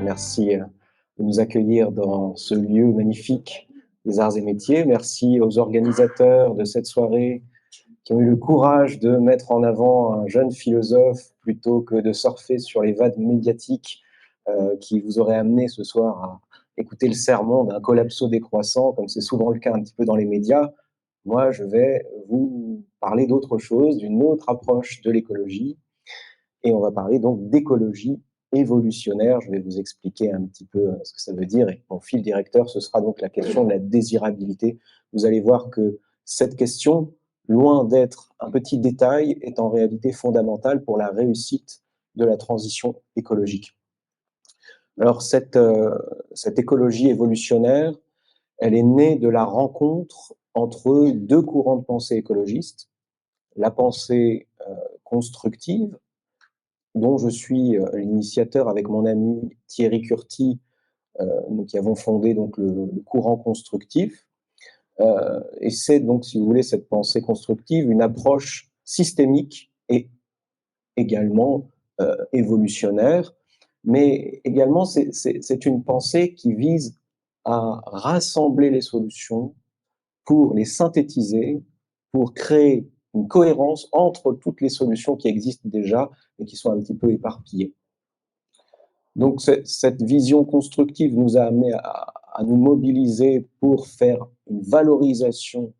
Merci de nous accueillir dans ce lieu magnifique des arts et métiers. Merci aux organisateurs de cette soirée qui ont eu le courage de mettre en avant un jeune philosophe plutôt que de surfer sur les vagues médiatiques qui vous auraient amené ce soir à écouter le sermon d'un collapso décroissant, comme c'est souvent le cas un petit peu dans les médias. Moi, je vais vous parler d'autre chose, d'une autre approche de l'écologie, et on va parler donc d'écologie évolutionnaire. Je vais vous expliquer un petit peu ce que ça veut dire, et mon fil directeur, ce sera donc la question de la désirabilité. Vous allez voir que cette question, loin d'être un petit détail, est en réalité fondamentale pour la réussite de la transition écologique. Alors cette écologie évolutionnaire, elle est née de la rencontre entre deux courants de pensée écologistes, la pensée constructive, dont je suis l'initiateur avec mon ami Thierry Curti, nous qui avons fondé donc le courant constructif. Et c'est donc, si vous voulez, cette pensée constructive, une approche systémique et également évolutionnaire, mais également c'est une pensée qui vise à rassembler les solutions pour les synthétiser, pour créer une cohérence entre toutes les solutions qui existent déjà et qui sont un petit peu éparpillées. Donc cette vision constructive nous a amené à nous mobiliser pour faire une valorisation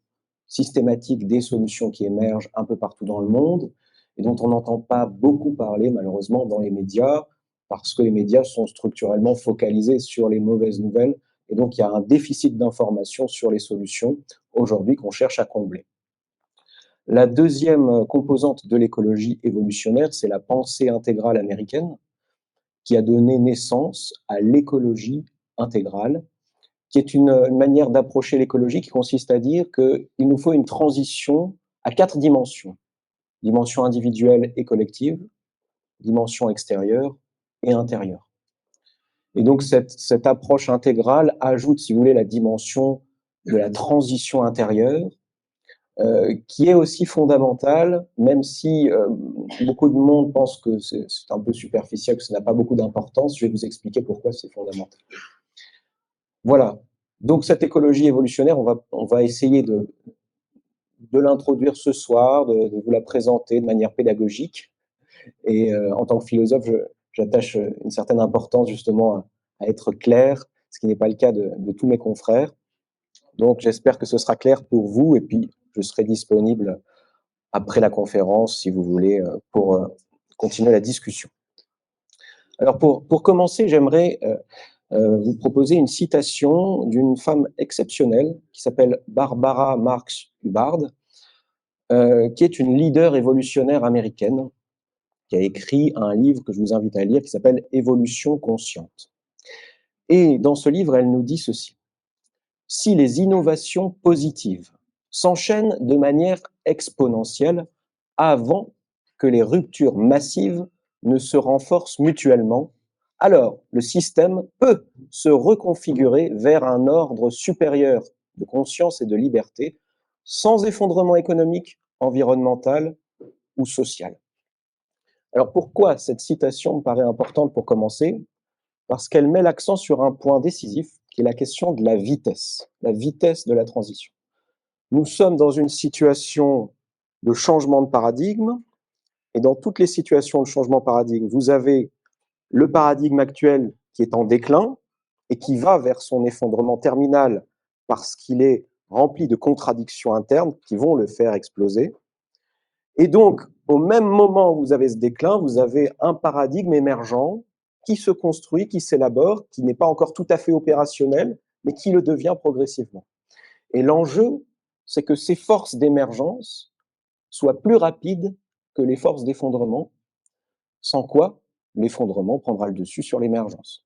systématique des solutions qui émergent un peu partout dans le monde et dont on n'entend pas beaucoup parler malheureusement dans les médias, parce que les médias sont structurellement focalisés sur les mauvaises nouvelles, et donc il y a un déficit d'information sur les solutions aujourd'hui qu'on cherche à combler. La deuxième composante de l'écologie évolutionnaire, c'est la pensée intégrale américaine, qui a donné naissance à l'écologie intégrale, qui est une manière d'approcher l'écologie qui consiste à dire qu'il nous faut une transition à 4 dimensions. Dimension individuelle et collective, dimension extérieure et intérieure. Et donc cette approche intégrale ajoute, si vous voulez, la dimension de la transition intérieure, qui est aussi fondamentale, même si beaucoup de monde pense que c'est un peu superficiel, que ça n'a pas beaucoup d'importance. Je vais vous expliquer pourquoi c'est fondamental. Voilà. Donc cette écologie évolutionnaire, on va essayer de l'introduire ce soir, de vous la présenter de manière pédagogique. Et en tant que philosophe, j'attache une certaine importance justement à être clair, ce qui n'est pas le cas de tous mes confrères. Donc j'espère que ce sera clair pour vous, et puis je serai disponible après la conférence, si vous voulez, pour continuer la discussion. Alors pour commencer, j'aimerais vous proposer une citation d'une femme exceptionnelle qui s'appelle Barbara Marx Hubbard, qui est une leader évolutionnaire américaine, qui a écrit un livre que je vous invite à lire qui s'appelle « Évolution consciente ». Et dans ce livre, elle nous dit ceci: « Si les innovations positives s'enchaînent de manière exponentielle avant que les ruptures massives ne se renforcent mutuellement, alors le système peut se reconfigurer vers un ordre supérieur de conscience et de liberté, sans effondrement économique, environnemental ou social. » Alors pourquoi cette citation me paraît importante pour commencer? Parce qu'elle met l'accent sur un point décisif, qui est la question de la vitesse de la transition. Nous sommes dans une situation de changement de paradigme, et dans toutes les situations de changement de paradigme, vous avez le paradigme actuel qui est en déclin et qui va vers son effondrement terminal parce qu'il est rempli de contradictions internes qui vont le faire exploser. Et donc, au même moment où vous avez ce déclin, vous avez un paradigme émergent qui se construit, qui s'élabore, qui n'est pas encore tout à fait opérationnel, mais qui le devient progressivement. Et l'enjeu, c'est que ces forces d'émergence soient plus rapides que les forces d'effondrement, sans quoi l'effondrement prendra le dessus sur l'émergence.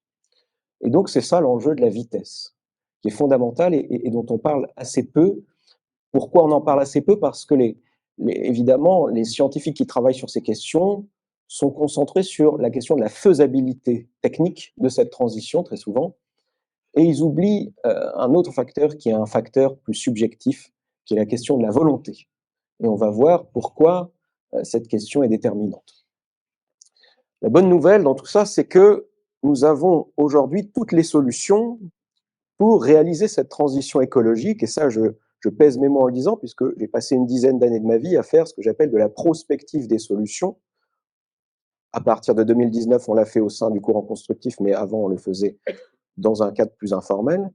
Et donc, c'est ça l'enjeu de la vitesse, qui est fondamental et dont on parle assez peu. Pourquoi on en parle assez peu? Parce que évidemment, les scientifiques qui travaillent sur ces questions sont concentrés sur la question de la faisabilité technique de cette transition, très souvent, et ils oublient un autre facteur qui est un facteur plus subjectif, qui est la question de la volonté. Et on va voir pourquoi cette question est déterminante. La bonne nouvelle dans tout ça, c'est que nous avons aujourd'hui toutes les solutions pour réaliser cette transition écologique, et ça, je pèse mes mots en le disant, puisque j'ai passé une dizaine d'années de ma vie à faire ce que j'appelle de la prospective des solutions. À partir de 2019, on l'a fait au sein du courant constructif, mais avant, on le faisait dans un cadre plus informel.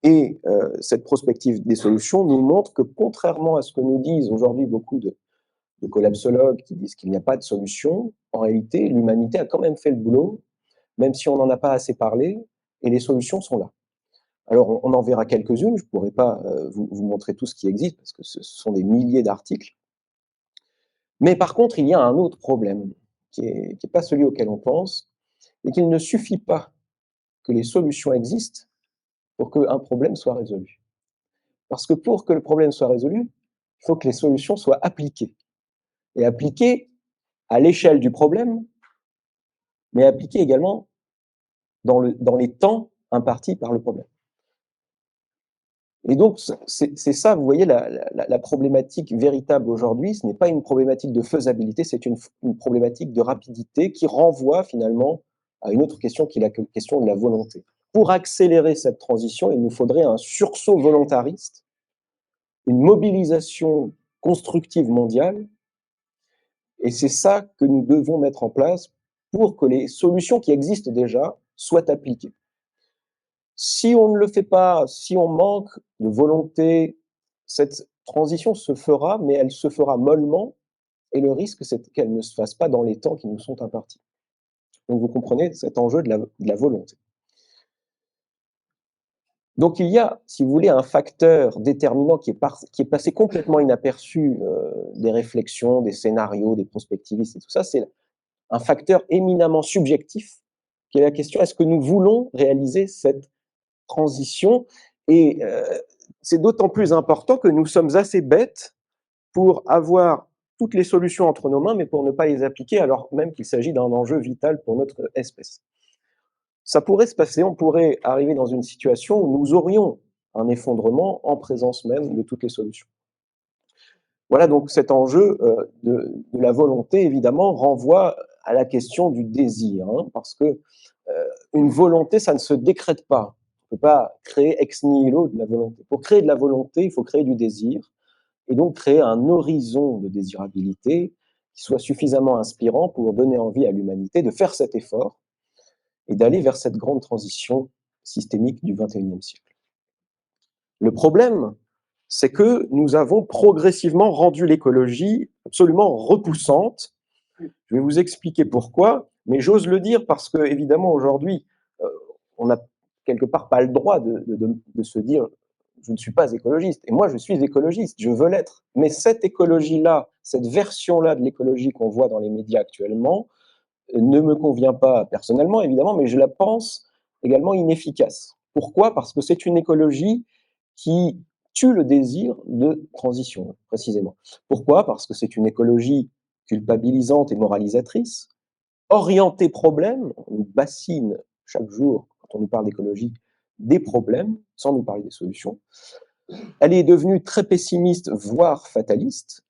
Et cette prospective des solutions nous montre que, contrairement à ce que nous disent aujourd'hui beaucoup de collapsologues qui disent qu'il n'y a pas de solution, en réalité, l'humanité a quand même fait le boulot, même si on n'en a pas assez parlé, et les solutions sont là. Alors, on en verra quelques-unes, je ne pourrai pas vous montrer tout ce qui existe, parce que ce sont des milliers d'articles. Mais par contre, il y a un autre problème, qui n'est pas celui auquel on pense, et qu'il ne suffit pas que les solutions existent pour qu'un problème soit résolu. Parce que pour que le problème soit résolu, il faut que les solutions soient appliquées. Et appliquées à l'échelle du problème, mais appliquées également dans les temps impartis par le problème. Et donc, c'est ça, vous voyez, la problématique véritable aujourd'hui, ce n'est pas une problématique de faisabilité, c'est une problématique de rapidité qui renvoie finalement à une autre question qui est la question de la volonté. Pour accélérer cette transition, il nous faudrait un sursaut volontariste, une mobilisation constructive mondiale, et c'est ça que nous devons mettre en place pour que les solutions qui existent déjà soient appliquées. Si on ne le fait pas, si on manque de volonté, cette transition se fera, mais elle se fera mollement, et le risque, c'est qu'elle ne se fasse pas dans les temps qui nous sont impartis. Donc vous comprenez cet enjeu de la volonté. Donc il y a, si vous voulez, un facteur déterminant qui est passé complètement inaperçu des réflexions, des scénarios, des prospectivistes et tout ça, c'est un facteur éminemment subjectif, qui est la question, est-ce que nous voulons réaliser cette transition? Et c'est d'autant plus important que nous sommes assez bêtes pour avoir toutes les solutions entre nos mains, mais pour ne pas les appliquer, alors même qu'il s'agit d'un enjeu vital pour notre espèce. Ça pourrait se passer, on pourrait arriver dans une situation où nous aurions un effondrement en présence même de toutes les solutions. Voilà, donc cet enjeu de la volonté, évidemment, renvoie à la question du désir, hein, parce que une volonté, ça ne se décrète pas. On ne peut pas créer ex nihilo de la volonté. Pour créer de la volonté, il faut créer du désir, et donc créer un horizon de désirabilité qui soit suffisamment inspirant pour donner envie à l'humanité de faire cet effort et d'aller vers cette grande transition systémique du XXIe siècle. Le problème, c'est que nous avons progressivement rendu l'écologie absolument repoussante. Je vais vous expliquer pourquoi, mais j'ose le dire parce que, évidemment, aujourd'hui, on n'a quelque part pas le droit de se dire je ne suis pas écologiste. Et moi, je suis écologiste, je veux l'être. Mais cette écologie-là, cette version-là de l'écologie qu'on voit dans les médias actuellement, ne me convient pas personnellement, évidemment, mais je la pense également inefficace. Pourquoi? Parce que c'est une écologie qui tue le désir de transition, précisément. Pourquoi? Parce que c'est une écologie culpabilisante et moralisatrice, orientée problème, on nous bassine chaque jour, quand on nous parle d'écologie, des problèmes, sans nous parler des solutions. Elle est devenue très pessimiste, voire fataliste,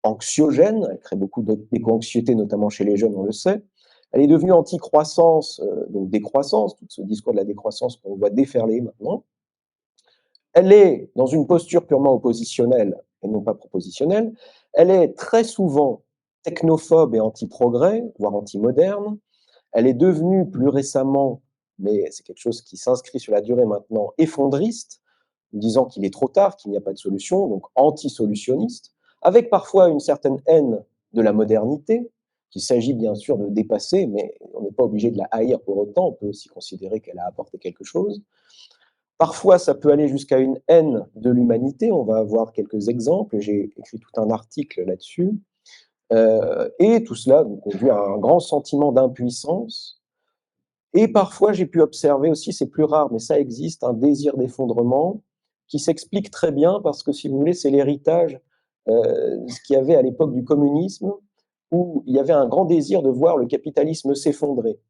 anxiogène, elle crée beaucoup d'éco-anxiété, notamment chez les jeunes, on le sait. Elle est devenue anti-croissance, donc décroissance, tout ce discours de la décroissance qu'on voit déferler maintenant. Elle est dans une posture purement oppositionnelle et non pas propositionnelle. Elle est très souvent technophobe et anti-progrès, voire anti-moderne. Elle est devenue plus récemment, mais c'est quelque chose qui s'inscrit sur la durée maintenant, effondriste, disant qu'il est trop tard, qu'il n'y a pas de solution, donc anti-solutionniste, avec parfois une certaine haine de la modernité, qu'il s'agit bien sûr de dépasser, mais on n'est pas obligé de la haïr pour autant, on peut aussi considérer qu'elle a apporté quelque chose. Parfois, ça peut aller jusqu'à une haine de l'humanité, on va avoir quelques exemples, j'ai écrit tout un article là-dessus, et tout cela conduit à un grand sentiment d'impuissance. Et parfois, j'ai pu observer aussi, c'est plus rare, mais ça existe, un désir d'effondrement qui s'explique très bien parce que, si vous voulez, c'est l'héritage de ce qu'il y avait à l'époque du communisme, où il y avait un grand désir de voir le capitalisme s'effondrer.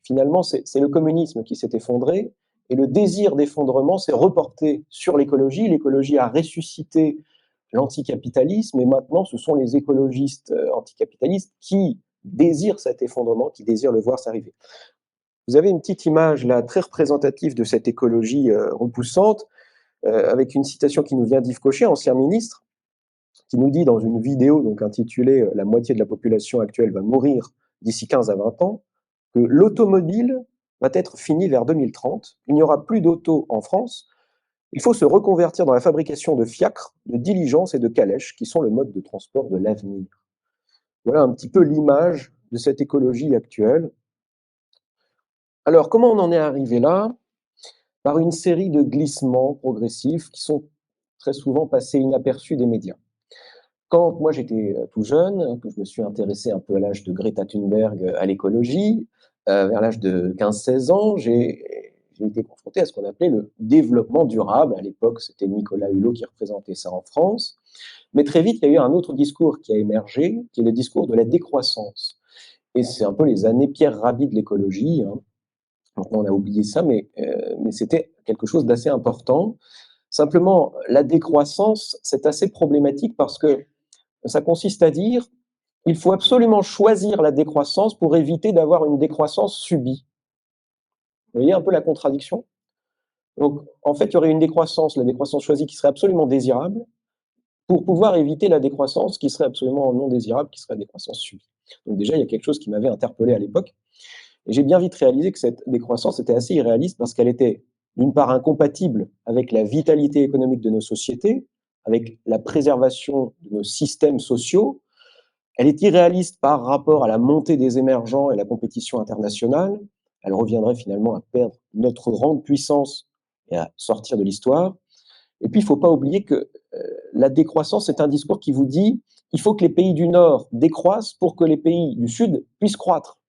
Finalement, c'est le communisme qui s'est effondré, et le désir d'effondrement s'est reporté sur l'écologie. L'écologie a ressuscité l'anticapitalisme, et maintenant, ce sont les écologistes anticapitalistes qui désirent cet effondrement, qui désirent le voir s'arriver. Vous avez une petite image là, très représentative de cette écologie repoussante, avec une citation qui nous vient d'Yves Cochet, ancien ministre, qui nous dit dans une vidéo donc intitulée La moitié de la population actuelle va mourir d'ici 15 à 20 ans, que l'automobile va être finie vers 2030. Il n'y aura plus d'auto en France. Il faut se reconvertir dans la fabrication de fiacres, de diligences et de calèches, qui sont le mode de transport de l'avenir. Voilà un petit peu l'image de cette écologie actuelle. Alors, comment on en est arrivé là? Par une série de glissements progressifs qui sont très souvent passés inaperçus des médias. Quand moi j'étais tout jeune, que je me suis intéressé un peu à l'âge de Greta Thunberg à l'écologie, vers l'âge de 15-16 ans, j'ai été confronté à ce qu'on appelait le développement durable. À l'époque, c'était Nicolas Hulot qui représentait ça en France. Mais très vite, il y a eu un autre discours qui a émergé, qui est le discours de la décroissance. Et c'est un peu les années Pierre Rabhi de l'écologie, hein. Maintenant, on a oublié ça, mais c'était quelque chose d'assez important. Simplement, la décroissance, c'est assez problématique parce que ça consiste à dire il faut absolument choisir la décroissance pour éviter d'avoir une décroissance subie. Vous voyez un peu la contradiction? Donc, en fait, il y aurait une décroissance, la décroissance choisie, qui serait absolument désirable, pour pouvoir éviter la décroissance qui serait absolument non désirable, qui serait la décroissance subie. Donc déjà, il y a quelque chose qui m'avait interpellé à l'époque. Et j'ai bien vite réalisé que cette décroissance était assez irréaliste parce qu'elle était, d'une part, incompatible avec la vitalité économique de nos sociétés, avec la préservation de nos systèmes sociaux. Elle est irréaliste par rapport à la montée des émergents et la compétition internationale. Elle reviendrait finalement à perdre notre rang de puissance et à sortir de l'histoire. Et puis, il ne faut pas oublier que la décroissance est un discours qui vous dit il faut que les pays du Nord décroissent pour que les pays du Sud puissent croître.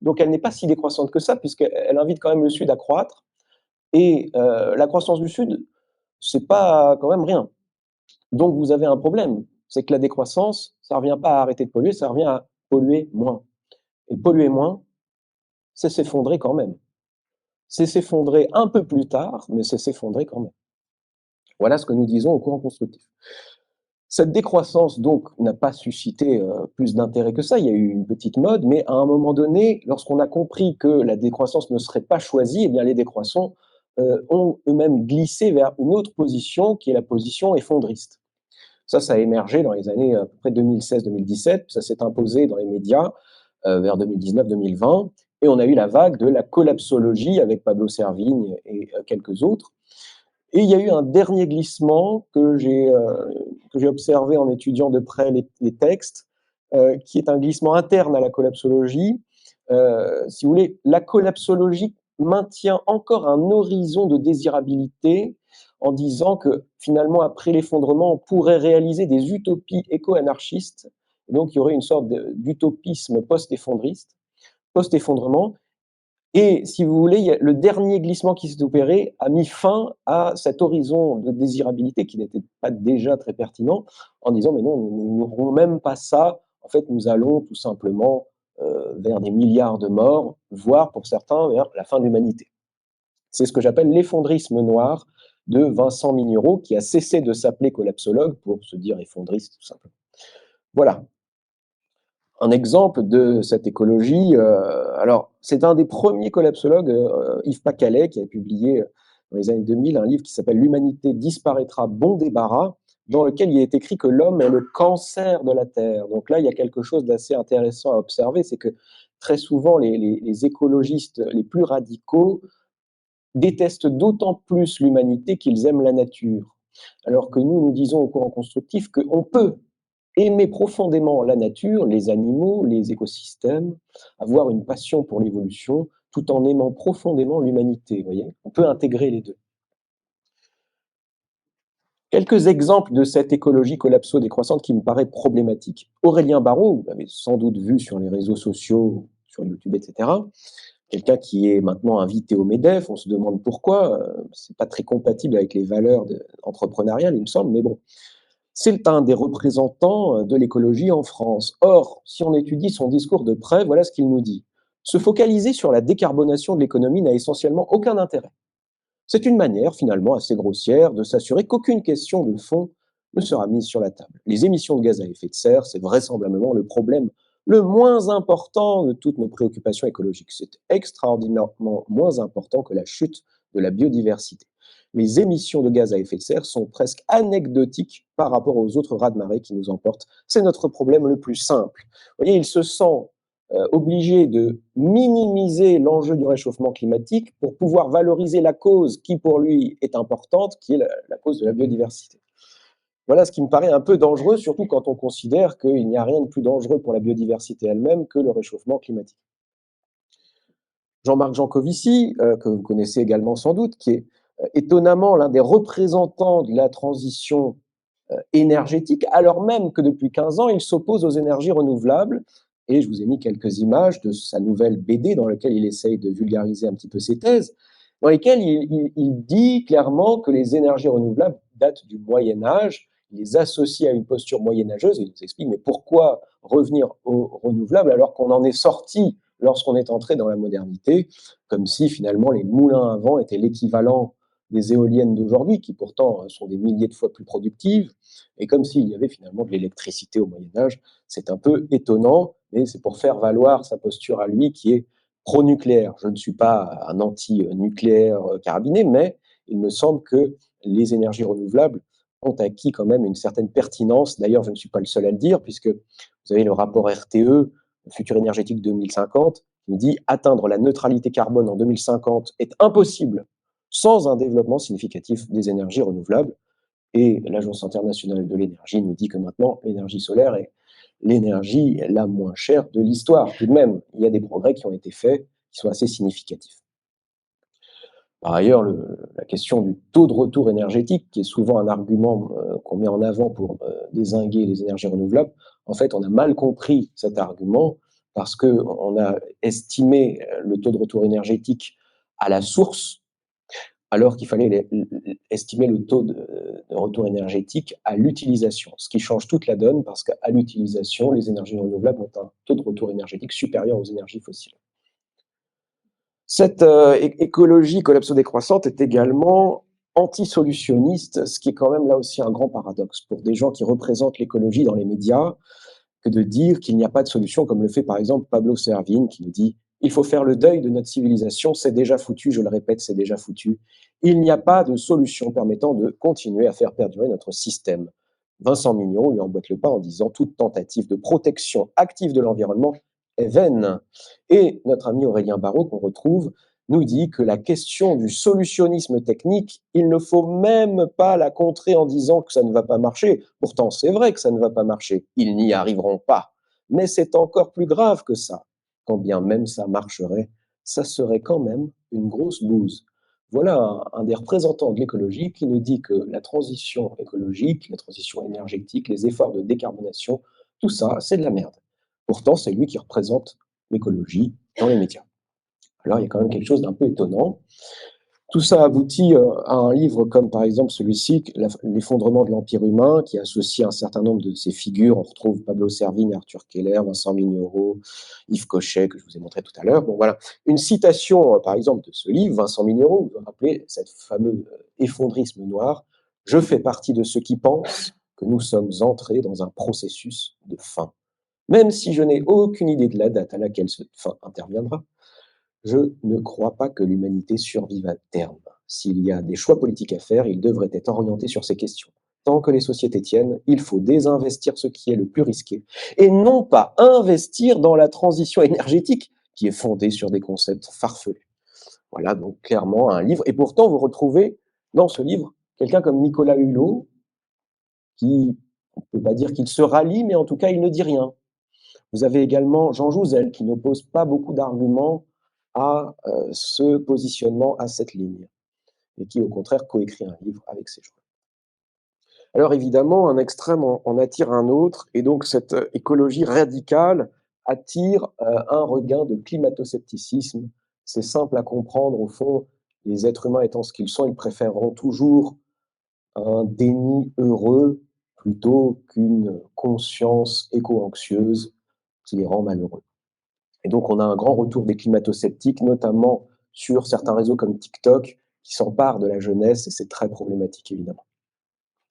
Donc, elle n'est pas si décroissante que ça, puisqu'elle invite quand même le Sud à croître. Et la croissance du Sud, c'est pas quand même rien. Donc, vous avez un problème. C'est que la décroissance, ça ne revient pas à arrêter de polluer, ça revient à polluer moins. Et polluer moins, c'est s'effondrer quand même. C'est s'effondrer un peu plus tard, mais c'est s'effondrer quand même. Voilà ce que nous disons au courant constructif. Cette décroissance, donc, n'a pas suscité plus d'intérêt que ça. Il y a eu une petite mode, mais à un moment donné, lorsqu'on a compris que la décroissance ne serait pas choisie, eh bien, les décroissants ont eux-mêmes glissé vers une autre position, qui est la position effondriste. Ça a émergé dans les années à peu près 2016-2017, ça s'est imposé dans les médias vers 2019-2020, et on a eu la vague de la collapsologie avec Pablo Servigne et quelques autres. Et il y a eu un dernier glissement que j'ai observé en étudiant de près les textes, qui est un glissement interne à la collapsologie. Si vous voulez, la collapsologie maintient encore un horizon de désirabilité en disant que finalement, après l'effondrement, on pourrait réaliser des utopies éco-anarchistes. Donc, il y aurait une sorte d'utopisme post-effondrement. Et si vous voulez, le dernier glissement qui s'est opéré a mis fin à cet horizon de désirabilité qui n'était pas déjà très pertinent, en disant mais non, nous n'aurons même pas ça. En fait, nous allons tout simplement vers des milliards de morts, voire pour certains vers la fin de l'humanité. C'est ce que j'appelle l'effondrisme noir de Vincent Mignereau, qui a cessé de s'appeler collapsologue pour se dire effondriste tout simplement. Voilà. Un exemple de cette écologie, alors c'est un des premiers collapsologues, Yves Pacalet, qui a publié dans les années 2000 un livre qui s'appelle L'humanité disparaîtra, bon débarras, dans lequel il est écrit que l'homme est le cancer de la Terre. Donc là, il y a quelque chose d'assez intéressant à observer, c'est que très souvent les écologistes les plus radicaux détestent d'autant plus l'humanité qu'ils aiment la nature. Alors que nous disons au courant constructif qu'on peut aimer profondément la nature, les animaux, les écosystèmes, avoir une passion pour l'évolution, tout en aimant profondément l'humanité. Voyez, on peut intégrer les deux. Quelques exemples de cette écologie collapso-décroissante qui me paraît problématique. Aurélien Barraud, vous l'avez sans doute vu sur les réseaux sociaux, sur YouTube, etc., quelqu'un qui est maintenant invité au MEDEF, on se demande pourquoi, c'est pas très compatible avec les valeurs entrepreneuriales, il me semble, mais bon. C'est un des représentants de l'écologie en France. Or, si on étudie son discours de près, voilà ce qu'il nous dit. Se focaliser sur la décarbonation de l'économie n'a essentiellement aucun intérêt. C'est une manière, finalement, assez grossière de s'assurer qu'aucune question de fond ne sera mise sur la table. Les émissions de gaz à effet de serre, c'est vraisemblablement le problème le moins important de toutes nos préoccupations écologiques. C'est extraordinairement moins important que la chute de la biodiversité. Les émissions de gaz à effet de serre sont presque anecdotiques par rapport aux autres raz-de-marée qui nous emportent. C'est notre problème le plus simple. Vous voyez, il se sent obligé de minimiser l'enjeu du réchauffement climatique pour pouvoir valoriser la cause qui, pour lui, est importante, qui est la cause de la biodiversité. Voilà ce qui me paraît un peu dangereux, surtout quand on considère qu'il n'y a rien de plus dangereux pour la biodiversité elle-même que le réchauffement climatique. Jean-Marc Jancovici, que vous connaissez également sans doute, qui est étonnamment l'un des représentants de la transition énergétique, alors même que depuis 15 ans, il s'oppose aux énergies renouvelables. Et je vous ai mis quelques images de sa nouvelle BD dans laquelle il essaye de vulgariser un petit peu ses thèses, dans lesquelles il dit clairement que les énergies renouvelables datent du Moyen Âge. Il les associe à une posture moyenâgeuse et il nous explique mais pourquoi revenir aux renouvelables alors qu'on en est sorti lorsqu'on est entré dans la modernité, comme si finalement les moulins à vent étaient l'équivalent des éoliennes d'aujourd'hui, qui pourtant sont des milliers de fois plus productives, et comme s'il y avait finalement de l'électricité au Moyen Âge. C'est un peu étonnant, mais c'est pour faire valoir sa posture à lui qui est pro-nucléaire. Je ne suis pas un anti-nucléaire carabiné, mais il me semble que les énergies renouvelables ont acquis quand même une certaine pertinence. D'ailleurs, je ne suis pas le seul à le dire, puisque vous avez le rapport RTE, le futur énergétique 2050, qui nous dit atteindre la neutralité carbone en 2050 est impossible sans un développement significatif des énergies renouvelables. Et l'Agence internationale de l'énergie nous dit que maintenant, l'énergie solaire est l'énergie la moins chère de l'histoire. Tout de même, il y a des progrès qui ont été faits, qui sont assez significatifs. Par ailleurs, la question du taux de retour énergétique, qui est souvent un argument qu'on met en avant pour dézinguer les énergies renouvelables, en fait, on a mal compris cet argument parce qu'on a estimé le taux de retour énergétique à la source, alors qu'il fallait estimer le taux de retour énergétique à l'utilisation, ce qui change toute la donne parce qu'à l'utilisation, les énergies renouvelables ont un taux de retour énergétique supérieur aux énergies fossiles. Cette écologie collapso-décroissante est également antisolutionniste, ce qui est quand même là aussi un grand paradoxe pour des gens qui représentent l'écologie dans les médias, que de dire qu'il n'y a pas de solution, comme le fait par exemple Pablo Servigne, qui nous dit il faut faire le deuil de notre civilisation, c'est déjà foutu, je le répète, c'est déjà foutu. Il n'y a pas de solution permettant de continuer à faire perdurer notre système. Vincent Mignon lui emboîte le pas en disant toute tentative de protection active de l'environnement est vaine. Et notre ami Aurélien Barraud, qu'on retrouve, nous dit que la question du solutionnisme technique, il ne faut même pas la contrer en disant que ça ne va pas marcher. Pourtant, c'est vrai que ça ne va pas marcher. Ils n'y arriveront pas. Mais c'est encore plus grave que ça. Quand bien même ça marcherait, ça serait quand même une grosse bouse. Voilà un des représentants de l'écologie qui nous dit que la transition écologique, la transition énergétique, les efforts de décarbonation, tout ça, c'est de la merde. Pourtant, c'est lui qui représente l'écologie dans les médias. Alors, il y a quand même quelque chose d'un peu étonnant. Tout ça aboutit à un livre comme par exemple celui-ci, L'effondrement de l'Empire humain, qui associe un certain nombre de ces figures. On retrouve Pablo Servigne, Arthur Keller, Vincent Mignereau, Yves Cochet, que je vous ai montré tout à l'heure. Bon, voilà. Une citation, par exemple, de ce livre, Vincent Mignereau, vous vous rappelez cette fameux effondrisme noir. Je fais partie de ceux qui pensent que nous sommes entrés dans un processus de fin. Même si je n'ai aucune idée de la date à laquelle cette fin interviendra, je ne crois pas que l'humanité survive à terme. S'il y a des choix politiques à faire, ils devraient être orientés sur ces questions. Tant que les sociétés tiennent, il faut désinvestir ce qui est le plus risqué et non pas investir dans la transition énergétique qui est fondée sur des concepts farfelus. Voilà donc clairement un livre. Et pourtant, vous retrouvez dans ce livre quelqu'un comme Nicolas Hulot qui, on ne peut pas dire qu'il se rallie, mais en tout cas, il ne dit rien. Vous avez également Jean Jouzel qui n'oppose pas beaucoup d'arguments à ce positionnement, à cette ligne, et qui au contraire coécrit un livre avec ces gens. Alors évidemment, un extrême en attire un autre, et donc cette écologie radicale attire un regain de climato-scepticisme. C'est simple à comprendre, au fond, les êtres humains étant ce qu'ils sont, ils préféreront toujours un déni heureux plutôt qu'une conscience éco-anxieuse qui les rend malheureux. Et donc, on a un grand retour des climato-sceptiques, notamment sur certains réseaux comme TikTok, qui s'emparent de la jeunesse, et c'est très problématique, évidemment.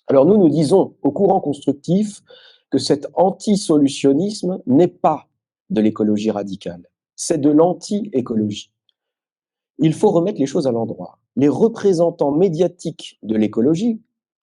Alors, nous disons au courant constructif que cet anti-solutionnisme n'est pas de l'écologie radicale, c'est de l'anti-écologie. Il faut remettre les choses à l'endroit. Les représentants médiatiques de l'écologie,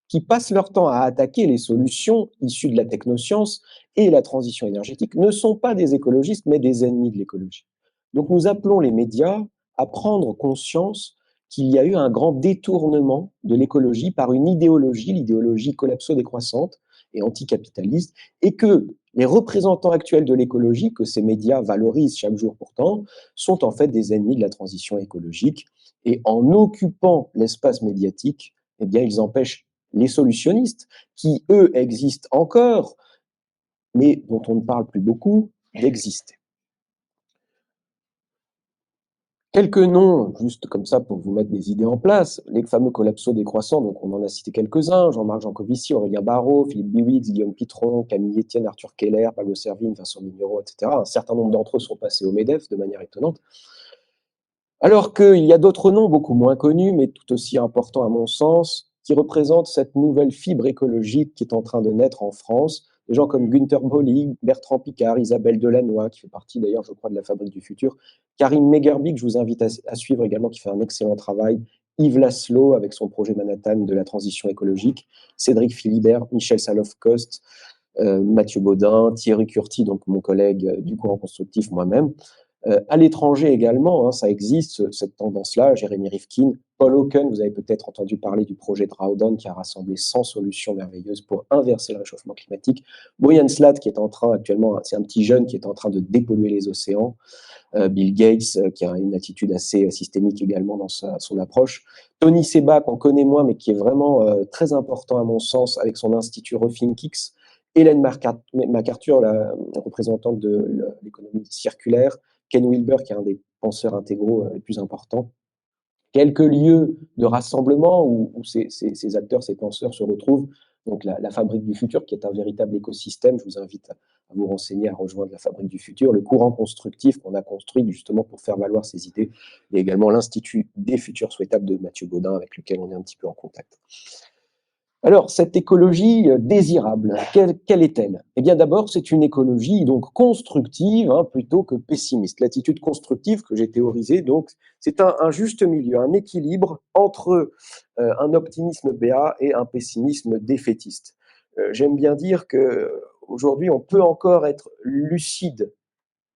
qui passent leur temps à attaquer les solutions issues de la technoscience et la transition énergétique, ne sont pas des écologistes, mais des ennemis de l'écologie. Donc nous appelons les médias à prendre conscience qu'il y a eu un grand détournement de l'écologie par une idéologie, l'idéologie collapso-décroissante et anticapitaliste, et que les représentants actuels de l'écologie, que ces médias valorisent chaque jour pourtant, sont en fait des ennemis de la transition écologique. Et en occupant l'espace médiatique, eh bien, ils empêchent les solutionnistes, qui, eux, existent encore, mais dont on ne parle plus beaucoup, d'exister. Quelques noms, juste comme ça pour vous mettre des idées en place, les fameux collapsos décroissants, donc on en a cité quelques-uns, Jean-Marc Jancovici, Aurélien Barraud, Philippe Biwix, Guillaume Pitron, Camille Etienne, Arthur Keller, Pablo Servigne, Vincent Mignereau, etc. Un certain nombre d'entre eux sont passés au MEDEF de manière étonnante. Alors qu'il y a d'autres noms beaucoup moins connus, mais tout aussi importants à mon sens, qui représentent cette nouvelle fibre écologique qui est en train de naître en France. Des gens comme Günther Bollig, Bertrand Piccard, Isabelle Delannoy, qui fait partie d'ailleurs, je crois, de la Fabrique du Futur, Karim Megerbi, que je vous invite à suivre également, qui fait un excellent travail, Yves Laszlo, avec son projet Manhattan de la transition écologique, Cédric Philibert, Michel Saloff-Coste, Mathieu Baudin, Thierry Curti, donc mon collègue du courant constructif, moi-même. À l'étranger également, hein, ça existe, cette tendance-là, Jérémy Rifkin, Paul Hawken, vous avez peut-être entendu parler du projet Drawdown qui a rassemblé 100 solutions merveilleuses pour inverser le réchauffement climatique. Brian Slatt, qui est en train actuellement, c'est un petit jeune qui est en train de dépolluer les océans. Bill Gates, qui a une attitude assez systémique également dans son approche. Tony Seba, qu'on connaît moins, mais qui est vraiment très important à mon sens, avec son institut RethinkX. Hélène MacArthur, la représentante de l'économie circulaire. Ken Wilber, qui est un des penseurs intégraux les plus importants. Quelques lieux de rassemblement où ces acteurs, ces penseurs se retrouvent. Donc la Fabrique du Futur, qui est un véritable écosystème. Je vous invite à vous renseigner, à rejoindre la Fabrique du Futur. Le courant constructif qu'on a construit justement pour faire valoir ces idées. Et également l'Institut des futurs souhaitables de Mathieu Baudin, avec lequel on est un petit peu en contact. Alors, cette écologie désirable, quelle est-elle? Eh bien, d'abord, c'est une écologie donc constructive, hein, plutôt que pessimiste. L'attitude constructive que j'ai théorisée, donc, c'est un juste milieu, un équilibre entre un optimisme béat et un pessimisme défaitiste. J'aime bien dire que aujourd'hui, on peut encore être lucide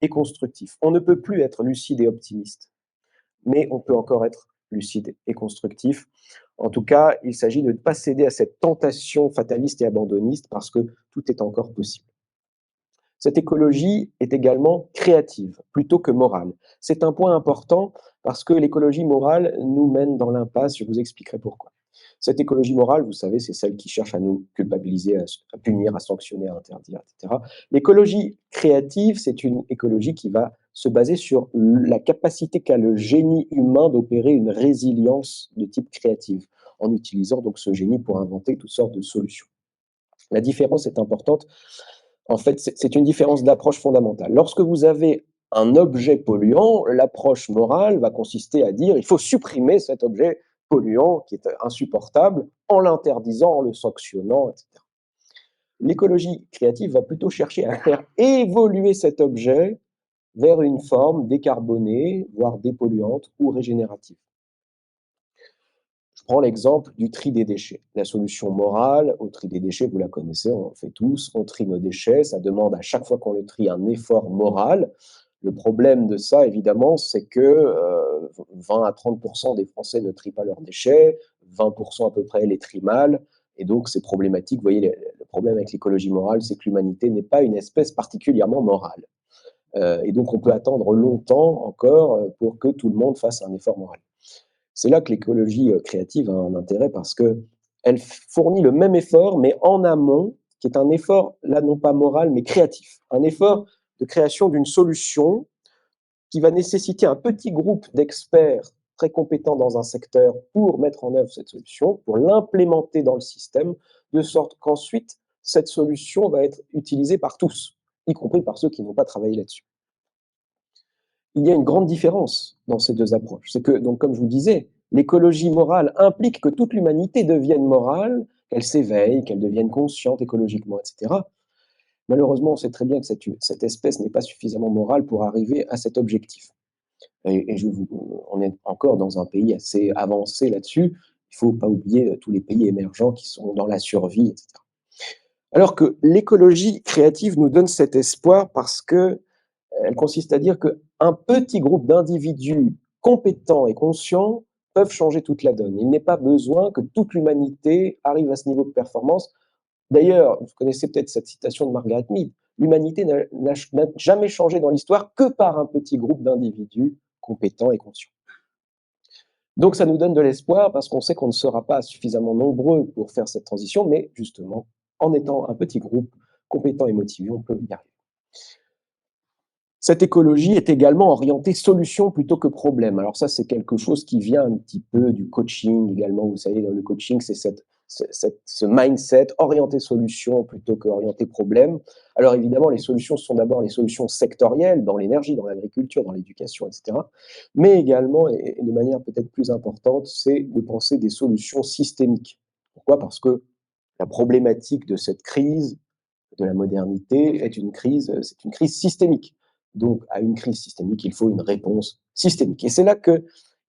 et constructif. On ne peut plus être lucide et optimiste, mais on peut encore être lucide et constructif. En tout cas, il s'agit de ne pas céder à cette tentation fataliste et abandonniste parce que tout est encore possible. Cette écologie est également créative plutôt que morale. C'est un point important parce que l'écologie morale nous mène dans l'impasse. Je vous expliquerai pourquoi. Cette écologie morale, vous savez, c'est celle qui cherche à nous culpabiliser, à punir, à sanctionner, à interdire, etc. L'écologie créative, c'est une écologie qui va se baser sur la capacité qu'a le génie humain d'opérer une résilience de type créative, en utilisant donc ce génie pour inventer toutes sortes de solutions. La différence est importante. En fait, c'est une différence d'approche fondamentale. Lorsque vous avez un objet polluant, l'approche morale va consister à dire il faut supprimer cet objet polluant qui est insupportable en l'interdisant, en le sanctionnant, etc. L'écologie créative va plutôt chercher à faire évoluer cet objet vers une forme décarbonée, voire dépolluante ou régénérative. Je prends l'exemple du tri des déchets. La solution morale au tri des déchets, vous la connaissez, on le fait tous, on trie nos déchets, ça demande à chaque fois qu'on le trie un effort moral. Le problème de ça, évidemment, c'est que 20 à 30% des Français ne trient pas leurs déchets, 20% à peu près les trient mal, et donc c'est problématique. Vous voyez, le problème avec l'écologie morale, c'est que l'humanité n'est pas une espèce particulièrement morale. Et donc on peut attendre longtemps encore pour que tout le monde fasse un effort moral. C'est là que l'écologie créative a un intérêt parce qu'elle fournit le même effort, mais en amont, qui est un effort, là, non pas moral, mais créatif. Un effort de création d'une solution qui va nécessiter un petit groupe d'experts très compétents dans un secteur pour mettre en œuvre cette solution, pour l'implémenter dans le système, de sorte qu'ensuite, cette solution va être utilisée par tous, y compris par ceux qui n'ont pas travaillé là-dessus. Il y a une grande différence dans ces deux approches. C'est que, donc, comme je vous disais, l'écologie morale implique que toute l'humanité devienne morale, qu'elle s'éveille, qu'elle devienne consciente écologiquement, etc. Malheureusement, on sait très bien que cette espèce n'est pas suffisamment morale pour arriver à cet objectif. Et on est encore dans un pays assez avancé là-dessus. Il ne faut pas oublier tous les pays émergents qui sont dans la survie, etc. Alors que l'écologie créative nous donne cet espoir parce qu'elle consiste à dire qu'un petit groupe d'individus compétents et conscients peuvent changer toute la donne. Il n'est pas besoin que toute l'humanité arrive à ce niveau de performance. D'ailleurs, vous connaissez peut-être cette citation de Margaret Mead, l'humanité n'a jamais changé dans l'histoire que par un petit groupe d'individus compétents et conscients. Donc ça nous donne de l'espoir parce qu'on sait qu'on ne sera pas suffisamment nombreux pour faire cette transition, mais justement, en étant un petit groupe compétent et motivé, on peut y arriver. Cette écologie est également orientée solution plutôt que problème. Alors ça, c'est quelque chose qui vient un petit peu du coaching également. Vous savez, dans le coaching, c'est ce mindset orienté solution plutôt qu'orienté problème. Alors évidemment, les solutions sont d'abord les solutions sectorielles, dans l'énergie, dans l'agriculture, dans l'éducation, etc. Mais également, et de manière peut-être plus importante, c'est de penser des solutions systémiques. Pourquoi? Parce que la problématique de cette crise de la modernité c'est une crise systémique. Donc, à une crise systémique, il faut une réponse systémique. Et c'est là qu'il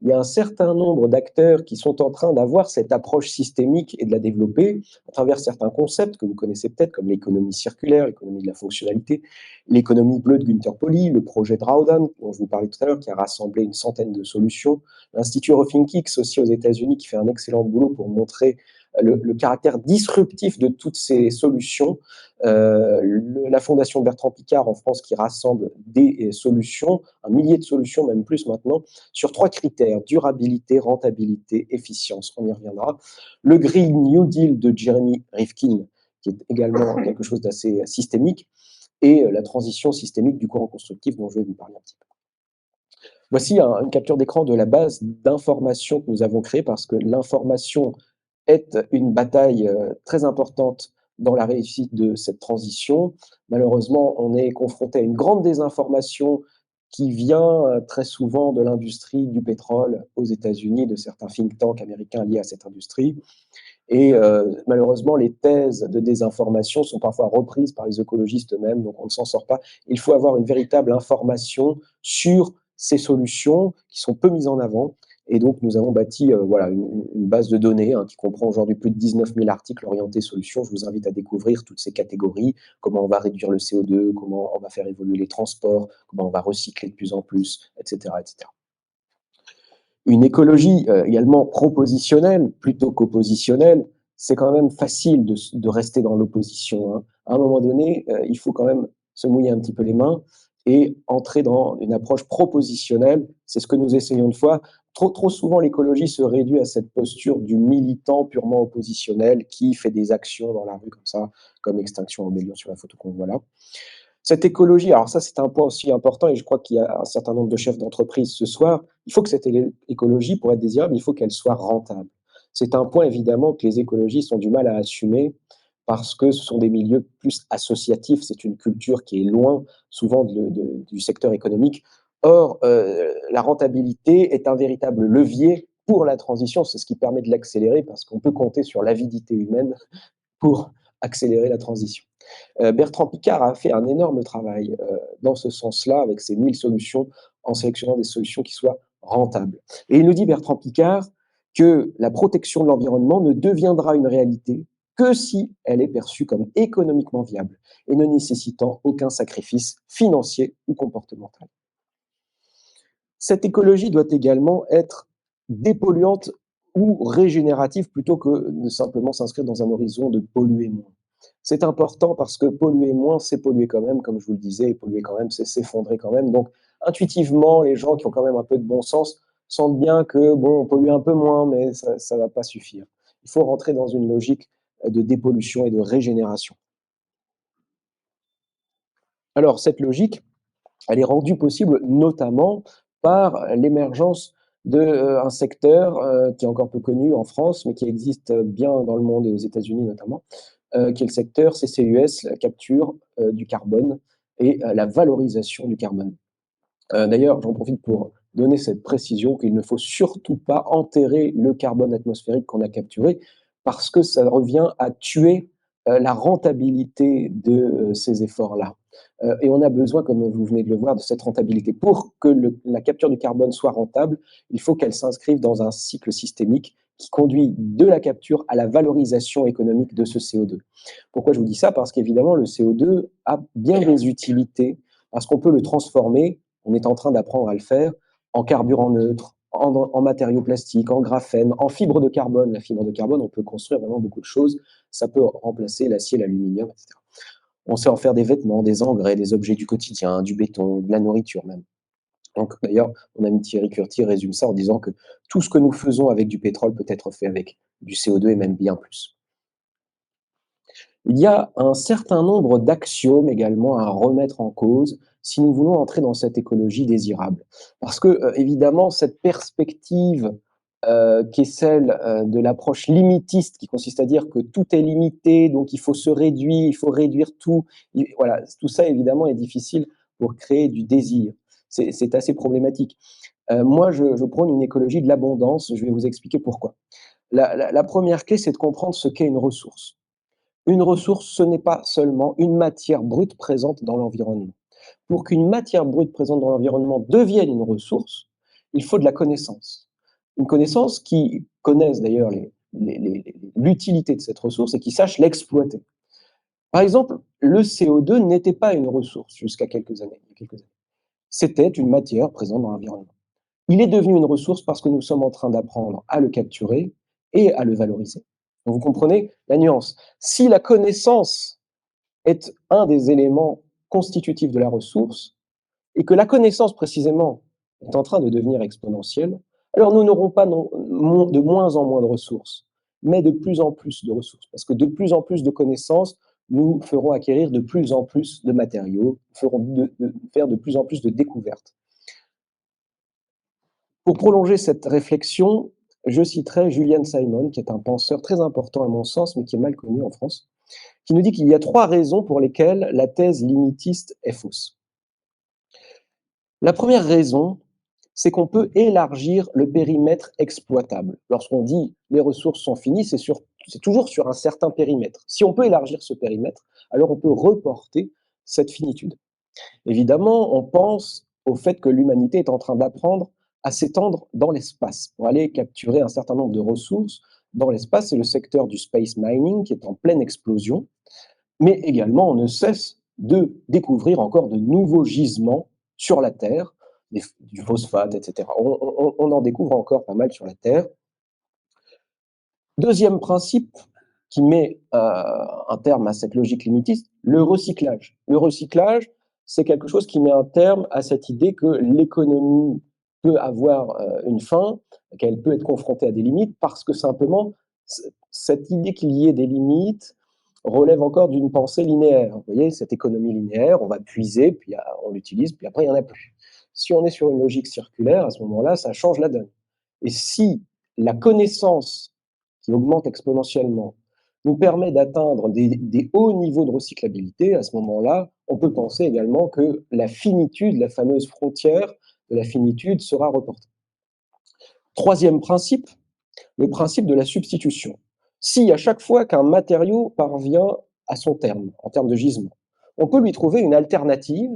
y a un certain nombre d'acteurs qui sont en train d'avoir cette approche systémique et de la développer à travers certains concepts que vous connaissez peut-être, comme l'économie circulaire, l'économie de la fonctionnalité, l'économie bleue de Günther Pauli, le projet Drawdown, dont je vous parlais tout à l'heure, qui a rassemblé une centaine de solutions, l'Institut RethinkX aussi aux États-Unis, qui fait un excellent boulot pour montrer le caractère disruptif de toutes ces solutions, la Fondation Bertrand Piccard en France qui rassemble des solutions, un millier de solutions, même plus maintenant, sur 3 critères: durabilité, rentabilité, efficience. On y reviendra. Le Green New Deal de Jeremy Rifkin, qui est également quelque chose d'assez systémique, et la transition systémique du courant constructif dont je vais vous parler un petit peu. Voici une capture d'écran de la base d'information que nous avons créée parce que l'information est une bataille très importante dans la réussite de cette transition. Malheureusement, on est confronté à une grande désinformation qui vient très souvent de l'industrie du pétrole aux États-Unis, de certains think tanks américains liés à cette industrie. Et malheureusement, les thèses de désinformation sont parfois reprises par les écologistes eux-mêmes, donc on ne s'en sort pas. Il faut avoir une véritable information sur ces solutions qui sont peu mises en avant. Et donc, nous avons bâti voilà, une base de données qui comprend aujourd'hui plus de 19 000 articles orientés solutions. Je vous invite à découvrir toutes ces catégories, comment on va réduire le CO2, comment on va faire évoluer les transports, comment on va recycler de plus en plus, etc. etc. Une écologie également propositionnelle plutôt qu'oppositionnelle, c'est quand même facile de rester dans l'opposition. Hein. À un moment donné, il faut quand même se mouiller un petit peu les mains et entrer dans une approche propositionnelle. C'est ce que nous essayons de faire. Trop souvent, l'écologie se réduit à cette posture du militant purement oppositionnel qui fait des actions dans la rue comme ça, comme Extinction Rebellion sur la photo qu'on voit là. Cette écologie, alors ça c'est un point aussi important et je crois qu'il y a un certain nombre de chefs d'entreprise ce soir, il faut que cette écologie, pour être désirable, il faut qu'elle soit rentable. C'est un point évidemment que les écologistes ont du mal à assumer parce que ce sont des milieux plus associatifs, c'est une culture qui est loin souvent du secteur économique. Or, la rentabilité est un véritable levier pour la transition, c'est ce qui permet de l'accélérer parce qu'on peut compter sur l'avidité humaine pour accélérer la transition. Bertrand Piccard a fait un énorme travail dans ce sens-là, avec ses 1000 solutions, en sélectionnant des solutions qui soient rentables. Et il nous dit, Bertrand Piccard, que la protection de l'environnement ne deviendra une réalité que si elle est perçue comme économiquement viable et ne nécessitant aucun sacrifice financier ou comportemental. Cette écologie doit également être dépolluante ou régénérative plutôt que de simplement s'inscrire dans un horizon de polluer moins. C'est important parce que polluer moins, c'est polluer quand même, comme je vous le disais, et polluer quand même, c'est s'effondrer quand même. Donc, intuitivement, les gens qui ont quand même un peu de bon sens sentent bien que, bon, on pollue un peu moins, mais ça ne va pas suffire. Il faut rentrer dans une logique de dépollution et de régénération. Alors, cette logique, elle est rendue possible notamment par l'émergence d'un secteur qui est encore peu connu en France, mais qui existe bien dans le monde et aux États-Unis notamment, qui est le secteur CCUS, la capture du carbone et la valorisation du carbone. D'ailleurs, j'en profite pour donner cette précision qu'il ne faut surtout pas enterrer le carbone atmosphérique qu'on a capturé, parce que ça revient à tuer la rentabilité de ces efforts-là. Et on a besoin, comme vous venez de le voir, de cette rentabilité. Pour que la capture du carbone soit rentable, il faut qu'elle s'inscrive dans un cycle systémique qui conduit de la capture à la valorisation économique de ce CO2. Pourquoi je vous dis ça? Parce qu'évidemment, le CO2 a bien des utilités, parce qu'on peut le transformer, on est en train d'apprendre à le faire, en carburant neutre, en matériaux plastiques, en graphène, en fibre de carbone. La fibre de carbone, on peut construire vraiment beaucoup de choses. Ça peut remplacer l'acier, l'aluminium, etc. On sait en faire des vêtements, des engrais, des objets du quotidien, du béton, de la nourriture même. Donc d'ailleurs, mon ami Thierry Curti résume ça en disant que tout ce que nous faisons avec du pétrole peut être fait avec du CO2 et même bien plus. Il y a un certain nombre d'axiomes également à remettre en cause si nous voulons entrer dans cette écologie désirable. Parce que, évidemment, cette perspective qui est celle de l'approche limitiste, qui consiste à dire que tout est limité, donc il faut se réduire, il faut réduire tout. Voilà, tout ça, évidemment, est difficile pour créer du désir. C'est assez problématique. Moi, je prône une écologie de l'abondance. Je vais vous expliquer pourquoi. La première clé, c'est de comprendre ce qu'est une ressource. Une ressource, ce n'est pas seulement une matière brute présente dans l'environnement. Pour qu'une matière brute présente dans l'environnement devienne une ressource, il faut de la connaissance. Une connaissance qui connaisse d'ailleurs l'utilité de cette ressource et qui sache l'exploiter. Par exemple, le CO2 n'était pas une ressource jusqu'à quelques années. C'était une matière présente dans l'environnement. Il est devenu une ressource parce que nous sommes en train d'apprendre à le capturer et à le valoriser. Donc, vous comprenez la nuance. Si la connaissance est un des éléments constitutifs de la ressource, et que la connaissance précisément est en train de devenir exponentielle, alors nous n'aurons pas de moins en moins de ressources, mais de plus en plus de ressources, parce que de plus en plus de connaissances nous feront acquérir de plus en plus de matériaux, feront faire de plus en plus de découvertes. Pour prolonger cette réflexion, je citerai Julian Simon, qui est un penseur très important à mon sens, mais qui est mal connu en France, qui nous dit qu'il y a 3 raisons pour lesquelles la thèse limitiste est fausse. La première raison, c'est qu'on peut élargir le périmètre exploitable. Lorsqu'on dit les ressources sont finies, c'est toujours sur un certain périmètre. Si on peut élargir ce périmètre, alors on peut reporter cette finitude. Évidemment, on pense au fait que l'humanité est en train d'apprendre à s'étendre dans l'espace pour aller capturer un certain nombre de ressources dans l'espace. C'est le secteur du space mining qui est en pleine explosion, mais également on ne cesse de découvrir encore de nouveaux gisements sur la Terre, du phosphate, etc. On en découvre encore pas mal sur la Terre. Deuxième principe qui met un terme à cette logique limitiste, le recyclage. Le recyclage, c'est quelque chose qui met un terme à cette idée que l'économie peut avoir une fin, qu'elle peut être confrontée à des limites, parce que simplement, cette idée qu'il y ait des limites relève encore d'une pensée linéaire. Vous voyez, cette économie linéaire, on va puiser, puis on l'utilise, puis après, il n'y en a plus. Si on est sur une logique circulaire, à ce moment-là, ça change la donne. Et si la connaissance qui augmente exponentiellement nous permet d'atteindre des hauts niveaux de recyclabilité, à ce moment-là, on peut penser également que la finitude, la fameuse frontière de la finitude sera reportée. Troisième principe, le principe de la substitution. Si à chaque fois qu'un matériau parvient à son terme, en termes de gisement, on peut lui trouver une alternative,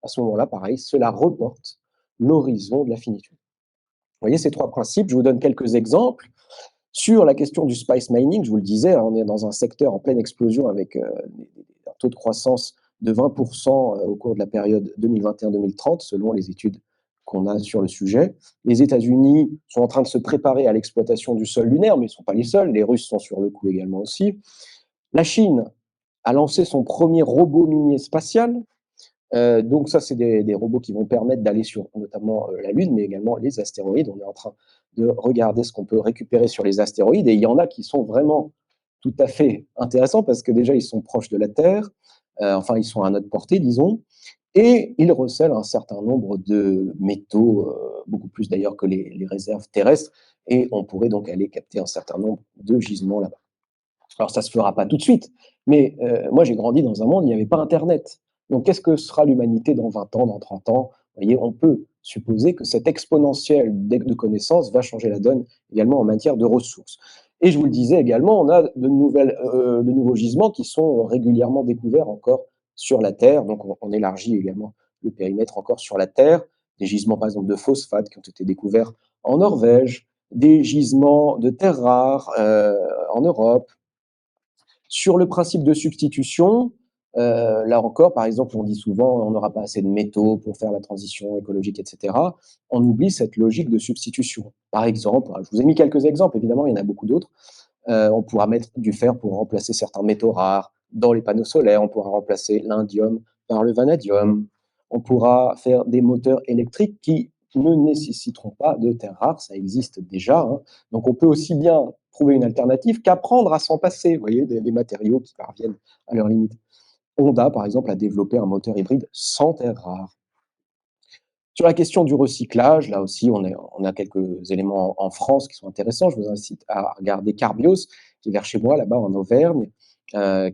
à ce moment-là, pareil, cela reporte l'horizon de la finitude. Vous voyez ces 3 principes, je vous donne quelques exemples. Sur la question du spice mining, je vous le disais, on est dans un secteur en pleine explosion avec un taux de croissance de 20% au cours de la période 2021-2030, selon les études qu'on a sur le sujet. Les États-Unis sont en train de se préparer à l'exploitation du sol lunaire, mais ils ne sont pas les seuls. Les Russes sont sur le coup également aussi. La Chine a lancé son premier robot minier spatial. Donc ça, c'est des robots qui vont permettre d'aller sur notamment la Lune, mais également les astéroïdes. On est en train de regarder ce qu'on peut récupérer sur les astéroïdes, et il y en a qui sont vraiment tout à fait intéressants parce que déjà, ils sont proches de la Terre, enfin, ils sont à notre portée, disons, et ils recèlent un certain nombre de métaux, beaucoup plus d'ailleurs que les réserves terrestres, et on pourrait donc aller capter un certain nombre de gisements là-bas. Alors ça ne se fera pas tout de suite, mais moi j'ai grandi dans un monde où il n'y avait pas Internet. Donc qu'est-ce que sera l'humanité dans 20 ans, dans 30 ans? Vous voyez, on peut supposer que cette exponentielle de connaissances va changer la donne également en matière de ressources. Et je vous le disais également, on a de nouveaux gisements qui sont régulièrement découverts encore sur la Terre, donc on élargit également le périmètre encore sur la Terre, des gisements par exemple de phosphate qui ont été découverts en Norvège, des gisements de terres rares en Europe. Sur le principe de substitution, là encore, par exemple, on dit souvent on n'aura pas assez de métaux pour faire la transition écologique, etc. On oublie cette logique de substitution. Par exemple, je vous ai mis quelques exemples, évidemment, il y en a beaucoup d'autres. On pourra mettre du fer pour remplacer certains métaux rares dans les panneaux solaires, on pourra remplacer l'indium par le vanadium, on pourra faire des moteurs électriques qui ne nécessiteront pas de terres rares, ça existe déjà, hein. Donc on peut aussi bien trouver une alternative qu'apprendre à s'en passer, vous voyez, des matériaux qui parviennent à leurs limites. Honda, par exemple, a développé un moteur hybride sans terres rares. Sur la question du recyclage, là aussi, on a quelques éléments en France qui sont intéressants. Je vous incite à regarder Carbios, qui est vers chez moi, là-bas en Auvergne,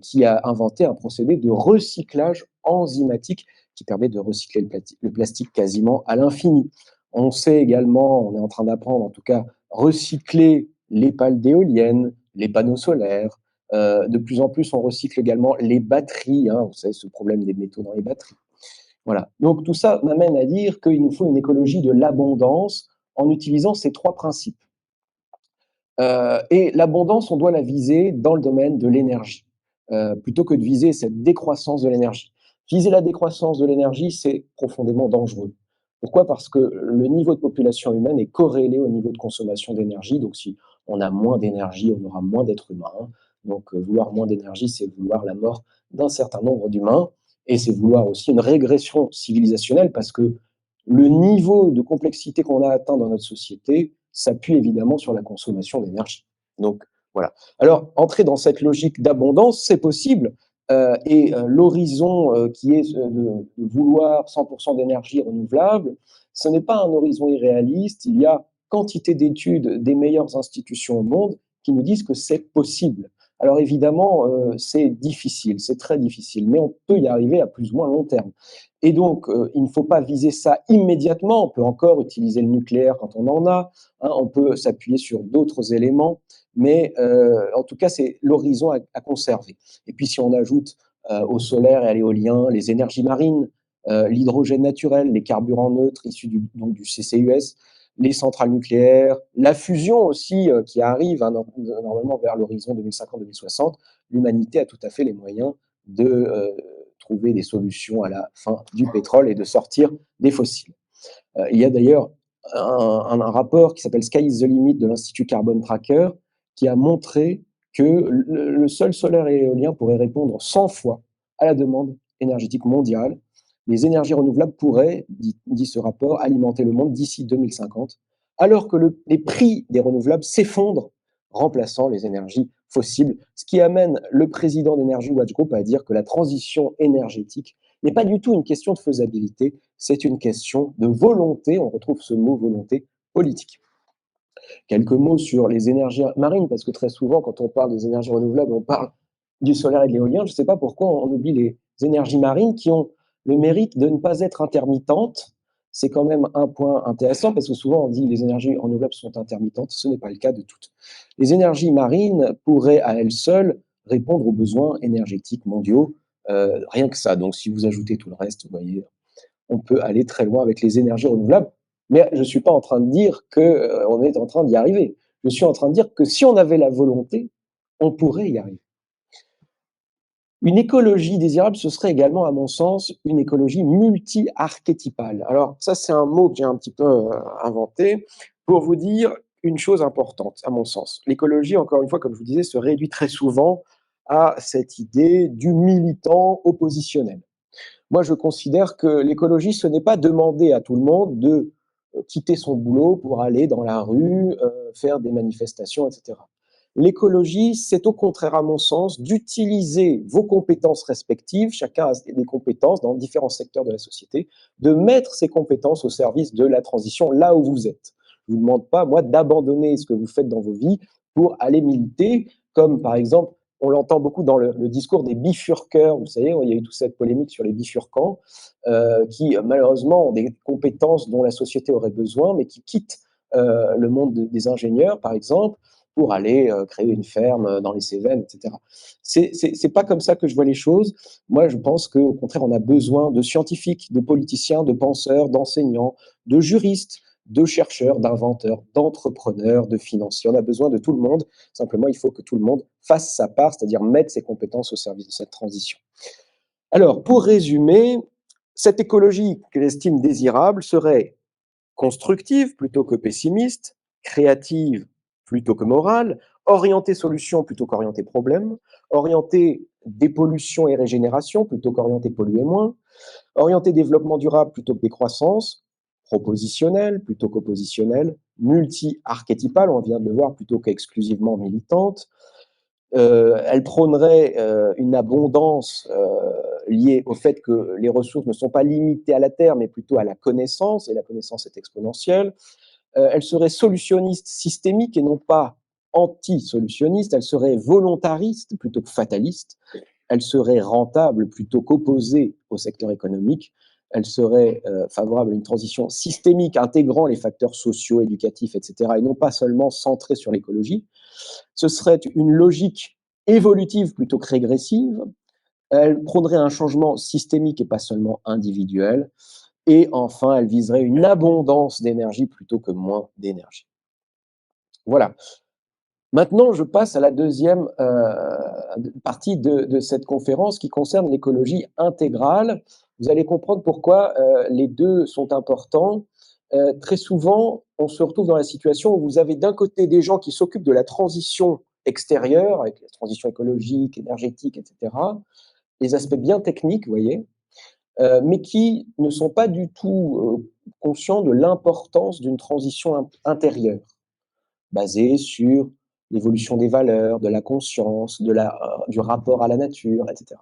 qui a inventé un procédé de recyclage enzymatique qui permet de recycler le plastique quasiment à l'infini. On sait également, on est en train d'apprendre en tout cas, recycler les pales d'éoliennes, les panneaux solaires. De plus en plus, on recycle également les batteries, hein, vous savez, ce problème des métaux dans les batteries. Voilà. Donc tout ça m'amène à dire qu'il nous faut une écologie de l'abondance en utilisant ces trois principes. Et l'abondance, on doit la viser dans le domaine de l'énergie, plutôt que de viser cette décroissance de l'énergie. Viser la décroissance de l'énergie, c'est profondément dangereux. Pourquoi? Parce que le niveau de population humaine est corrélé au niveau de consommation d'énergie. Donc si on a moins d'énergie, on aura moins d'êtres humains. Donc vouloir moins d'énergie, c'est vouloir la mort d'un certain nombre d'humains. Et c'est vouloir aussi une régression civilisationnelle parce que le niveau de complexité qu'on a atteint dans notre société s'appuie évidemment sur la consommation d'énergie. Donc voilà. Alors, entrer dans cette logique d'abondance, c'est possible. L'horizon qui est de vouloir 100% d'énergie renouvelable, ce n'est pas un horizon irréaliste. Il y a quantité d'études des meilleures institutions au monde qui nous disent que c'est possible. Alors évidemment, c'est difficile, c'est très difficile, mais on peut y arriver à plus ou moins long terme. Et donc, il ne faut pas viser ça immédiatement. On peut encore utiliser le nucléaire quand on en a, hein, on peut s'appuyer sur d'autres éléments, mais en tout cas, c'est l'horizon à conserver. Et puis, si on ajoute au solaire et à l'éolien les énergies marines, l'hydrogène naturel, les carburants neutres issus donc du CCUS, les centrales nucléaires, la fusion aussi qui arrive hein, normalement vers l'horizon 2050-2060, l'humanité a tout à fait les moyens de trouver des solutions à la fin du pétrole et de sortir des fossiles. Il y a d'ailleurs un rapport qui s'appelle Sky is the Limit de l'Institut Carbon Tracker qui a montré que le seul solaire et éolien pourrait répondre 100 fois à la demande énergétique mondiale. Les énergies renouvelables pourraient, dit ce rapport, alimenter le monde d'ici 2050, alors que les prix des renouvelables s'effondrent, remplaçant les énergies fossiles, ce qui amène le président d'Energy Watch Group à dire que la transition énergétique n'est pas du tout une question de faisabilité, c'est une question de volonté, on retrouve ce mot volonté politique. Quelques mots sur les énergies marines, parce que très souvent, quand on parle des énergies renouvelables, on parle du solaire et de l'éolien. Je ne sais pas pourquoi on oublie les énergies marines qui ont le mérite de ne pas être intermittentes. C'est quand même un point intéressant, parce que souvent on dit que les énergies renouvelables sont intermittentes. Ce n'est pas le cas de toutes. Les énergies marines pourraient à elles seules répondre aux besoins énergétiques mondiaux, rien que ça. Donc si vous ajoutez tout le reste, vous voyez, on peut aller très loin avec les énergies renouvelables. Mais je ne suis pas en train de dire qu'on est en train d'y arriver. Je suis en train de dire que si on avait la volonté, on pourrait y arriver. Une écologie désirable, ce serait également, à mon sens, une écologie multi-archétypale. Alors ça, c'est un mot que j'ai un petit peu inventé pour vous dire une chose importante, à mon sens. L'écologie, encore une fois, comme je vous disais, se réduit très souvent à cette idée du militant oppositionnel. Moi, je considère que l'écologie, ce n'est pas demander à tout le monde de quitter son boulot pour aller dans la rue, faire des manifestations, etc. L'écologie, c'est au contraire, à mon sens, d'utiliser vos compétences respectives, chacun a des compétences dans différents secteurs de la société, de mettre ces compétences au service de la transition là où vous êtes. Je ne vous demande pas, moi, d'abandonner ce que vous faites dans vos vies pour aller militer, comme par exemple on l'entend beaucoup dans le discours des bifurqueurs, vous savez, il y a eu toute cette polémique sur les bifurcants, qui malheureusement ont des compétences dont la société aurait besoin, mais qui quittent le monde des ingénieurs, par exemple, pour aller créer une ferme dans les Cévennes, etc. C'est pas comme ça que je vois les choses. Moi, je pense qu'au contraire, on a besoin de scientifiques, de politiciens, de penseurs, d'enseignants, de juristes, de chercheurs, d'inventeurs, d'entrepreneurs, de financiers. On a besoin de tout le monde. Simplement, il faut que tout le monde fasse sa part, c'est-à-dire mettre ses compétences au service de cette transition. Alors, pour résumer, cette écologie que j'estime désirable serait constructive plutôt que pessimiste, créative plutôt que morale, orientée solution plutôt qu'orientée problème, orientée dépollution et régénération plutôt qu'orientée polluer moins, orientée développement durable plutôt que décroissance, propositionnelle plutôt qu'oppositionnelle, multi-archétypale, on vient de le voir, plutôt qu'exclusivement militante. Elle prônerait une abondance liée au fait que les ressources ne sont pas limitées à la terre, mais plutôt à la connaissance, et la connaissance est exponentielle. Elle serait solutionniste systémique et non pas anti-solutionniste. Elle serait volontariste plutôt que fataliste. Elle serait rentable plutôt qu'opposée au secteur économique. Elle serait favorable à une transition systémique intégrant les facteurs sociaux, éducatifs, etc., et non pas seulement centrée sur l'écologie. Ce serait une logique évolutive plutôt que régressive. Elle prônerait un changement systémique et pas seulement individuel. Et enfin, elle viserait une abondance d'énergie plutôt que moins d'énergie. Voilà. Maintenant, je passe à la deuxième partie de cette conférence qui concerne l'écologie intégrale. Vous allez comprendre pourquoi les deux sont importants. Très souvent, on se retrouve dans la situation où vous avez d'un côté des gens qui s'occupent de la transition extérieure, avec la transition écologique, énergétique, etc., les aspects bien techniques, vous voyez, mais qui ne sont pas du tout conscients de l'importance d'une transition intérieure, basée sur l'évolution des valeurs, de la conscience, du rapport à la nature, etc.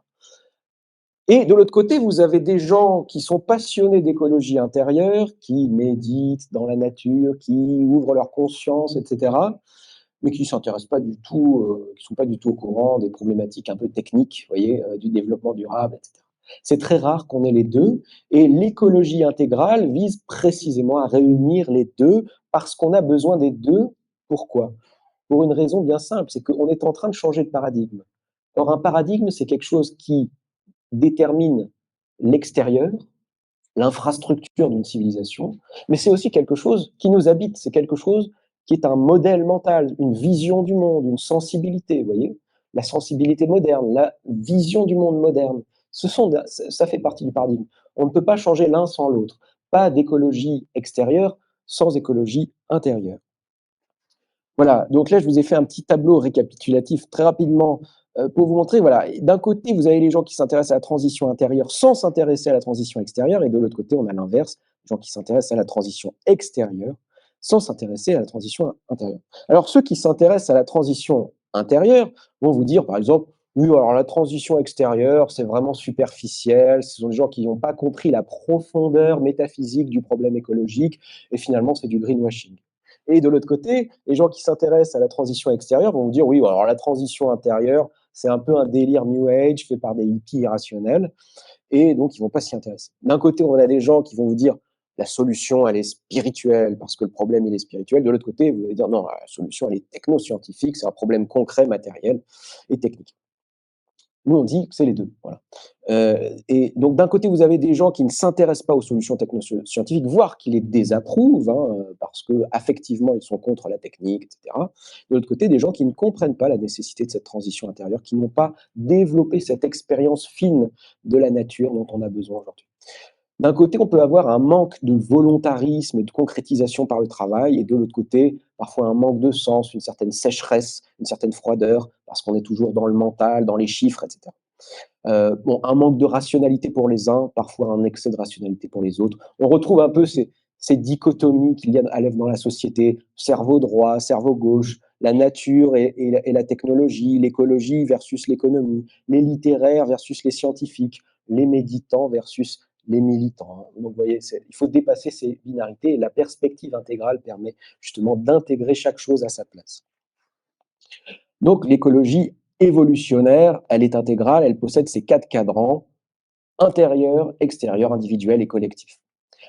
Et de l'autre côté, vous avez des gens qui sont passionnés d'écologie intérieure, qui méditent dans la nature, qui ouvrent leur conscience, etc., mais qui ne s'intéressent pas du tout, qui ne sont pas du tout au courant des problématiques un peu techniques, vous voyez, du développement durable, etc. C'est très rare qu'on ait les deux, et l'écologie intégrale vise précisément à réunir les deux, parce qu'on a besoin des deux. Pourquoi? Pour une raison bien simple, c'est qu'on est en train de changer de paradigme. Or, un paradigme, c'est quelque chose qui détermine l'extérieur, l'infrastructure d'une civilisation, mais c'est aussi quelque chose qui nous habite, c'est quelque chose qui est un modèle mental, une vision du monde, une sensibilité, vous voyez, la sensibilité moderne, la vision du monde moderne. Ça fait partie du paradigme. On ne peut pas changer l'un sans l'autre. Pas d'écologie extérieure sans écologie intérieure. Voilà, donc là, je vous ai fait un petit tableau récapitulatif très rapidement pour vous montrer, voilà, d'un côté, vous avez les gens qui s'intéressent à la transition intérieure sans s'intéresser à la transition extérieure, et de l'autre côté, on a l'inverse, les gens qui s'intéressent à la transition extérieure sans s'intéresser à la transition intérieure. Alors, ceux qui s'intéressent à la transition intérieure vont vous dire, par exemple, oui, alors la transition extérieure, c'est vraiment superficiel, ce sont des gens qui n'ont pas compris la profondeur métaphysique du problème écologique, et finalement, c'est du greenwashing. Et de l'autre côté, les gens qui s'intéressent à la transition extérieure vont vous dire, oui, alors la transition intérieure, c'est un peu un délire New Age fait par des hippies irrationnels, et donc ils ne vont pas s'y intéresser. D'un côté, on a des gens qui vont vous dire, la solution, elle est spirituelle, parce que le problème, il est spirituel. De l'autre côté, vous allez dire, non, la solution, elle est technoscientifique, c'est un problème concret, matériel et technique. Nous, on dit que c'est les deux. Voilà. Et donc, d'un côté, vous avez des gens qui ne s'intéressent pas aux solutions technoscientifiques, voire qui les désapprouvent, hein, parce qu'affectivement, ils sont contre la technique, etc. De l'autre côté, des gens qui ne comprennent pas la nécessité de cette transition intérieure, qui n'ont pas développé cette expérience fine de la nature dont on a besoin aujourd'hui. D'un côté, on peut avoir un manque de volontarisme et de concrétisation par le travail, et de l'autre côté, parfois un manque de sens, une certaine sécheresse, une certaine froideur, parce qu'on est toujours dans le mental, dans les chiffres, etc. Bon, un manque de rationalité pour les uns, parfois un excès de rationalité pour les autres. On retrouve un peu ces dichotomies qu'il y a à l'œuvre dans la société, cerveau droit, cerveau gauche, la nature et la technologie, l'écologie versus l'économie, les littéraires versus les scientifiques, les méditants versus les militants. Donc, vous voyez, il faut dépasser ces binarités, et la perspective intégrale permet justement d'intégrer chaque chose à sa place. Donc, l'écologie évolutionnaire, elle est intégrale, elle possède ces 4 cadrans: intérieur, extérieur, individuel et collectif.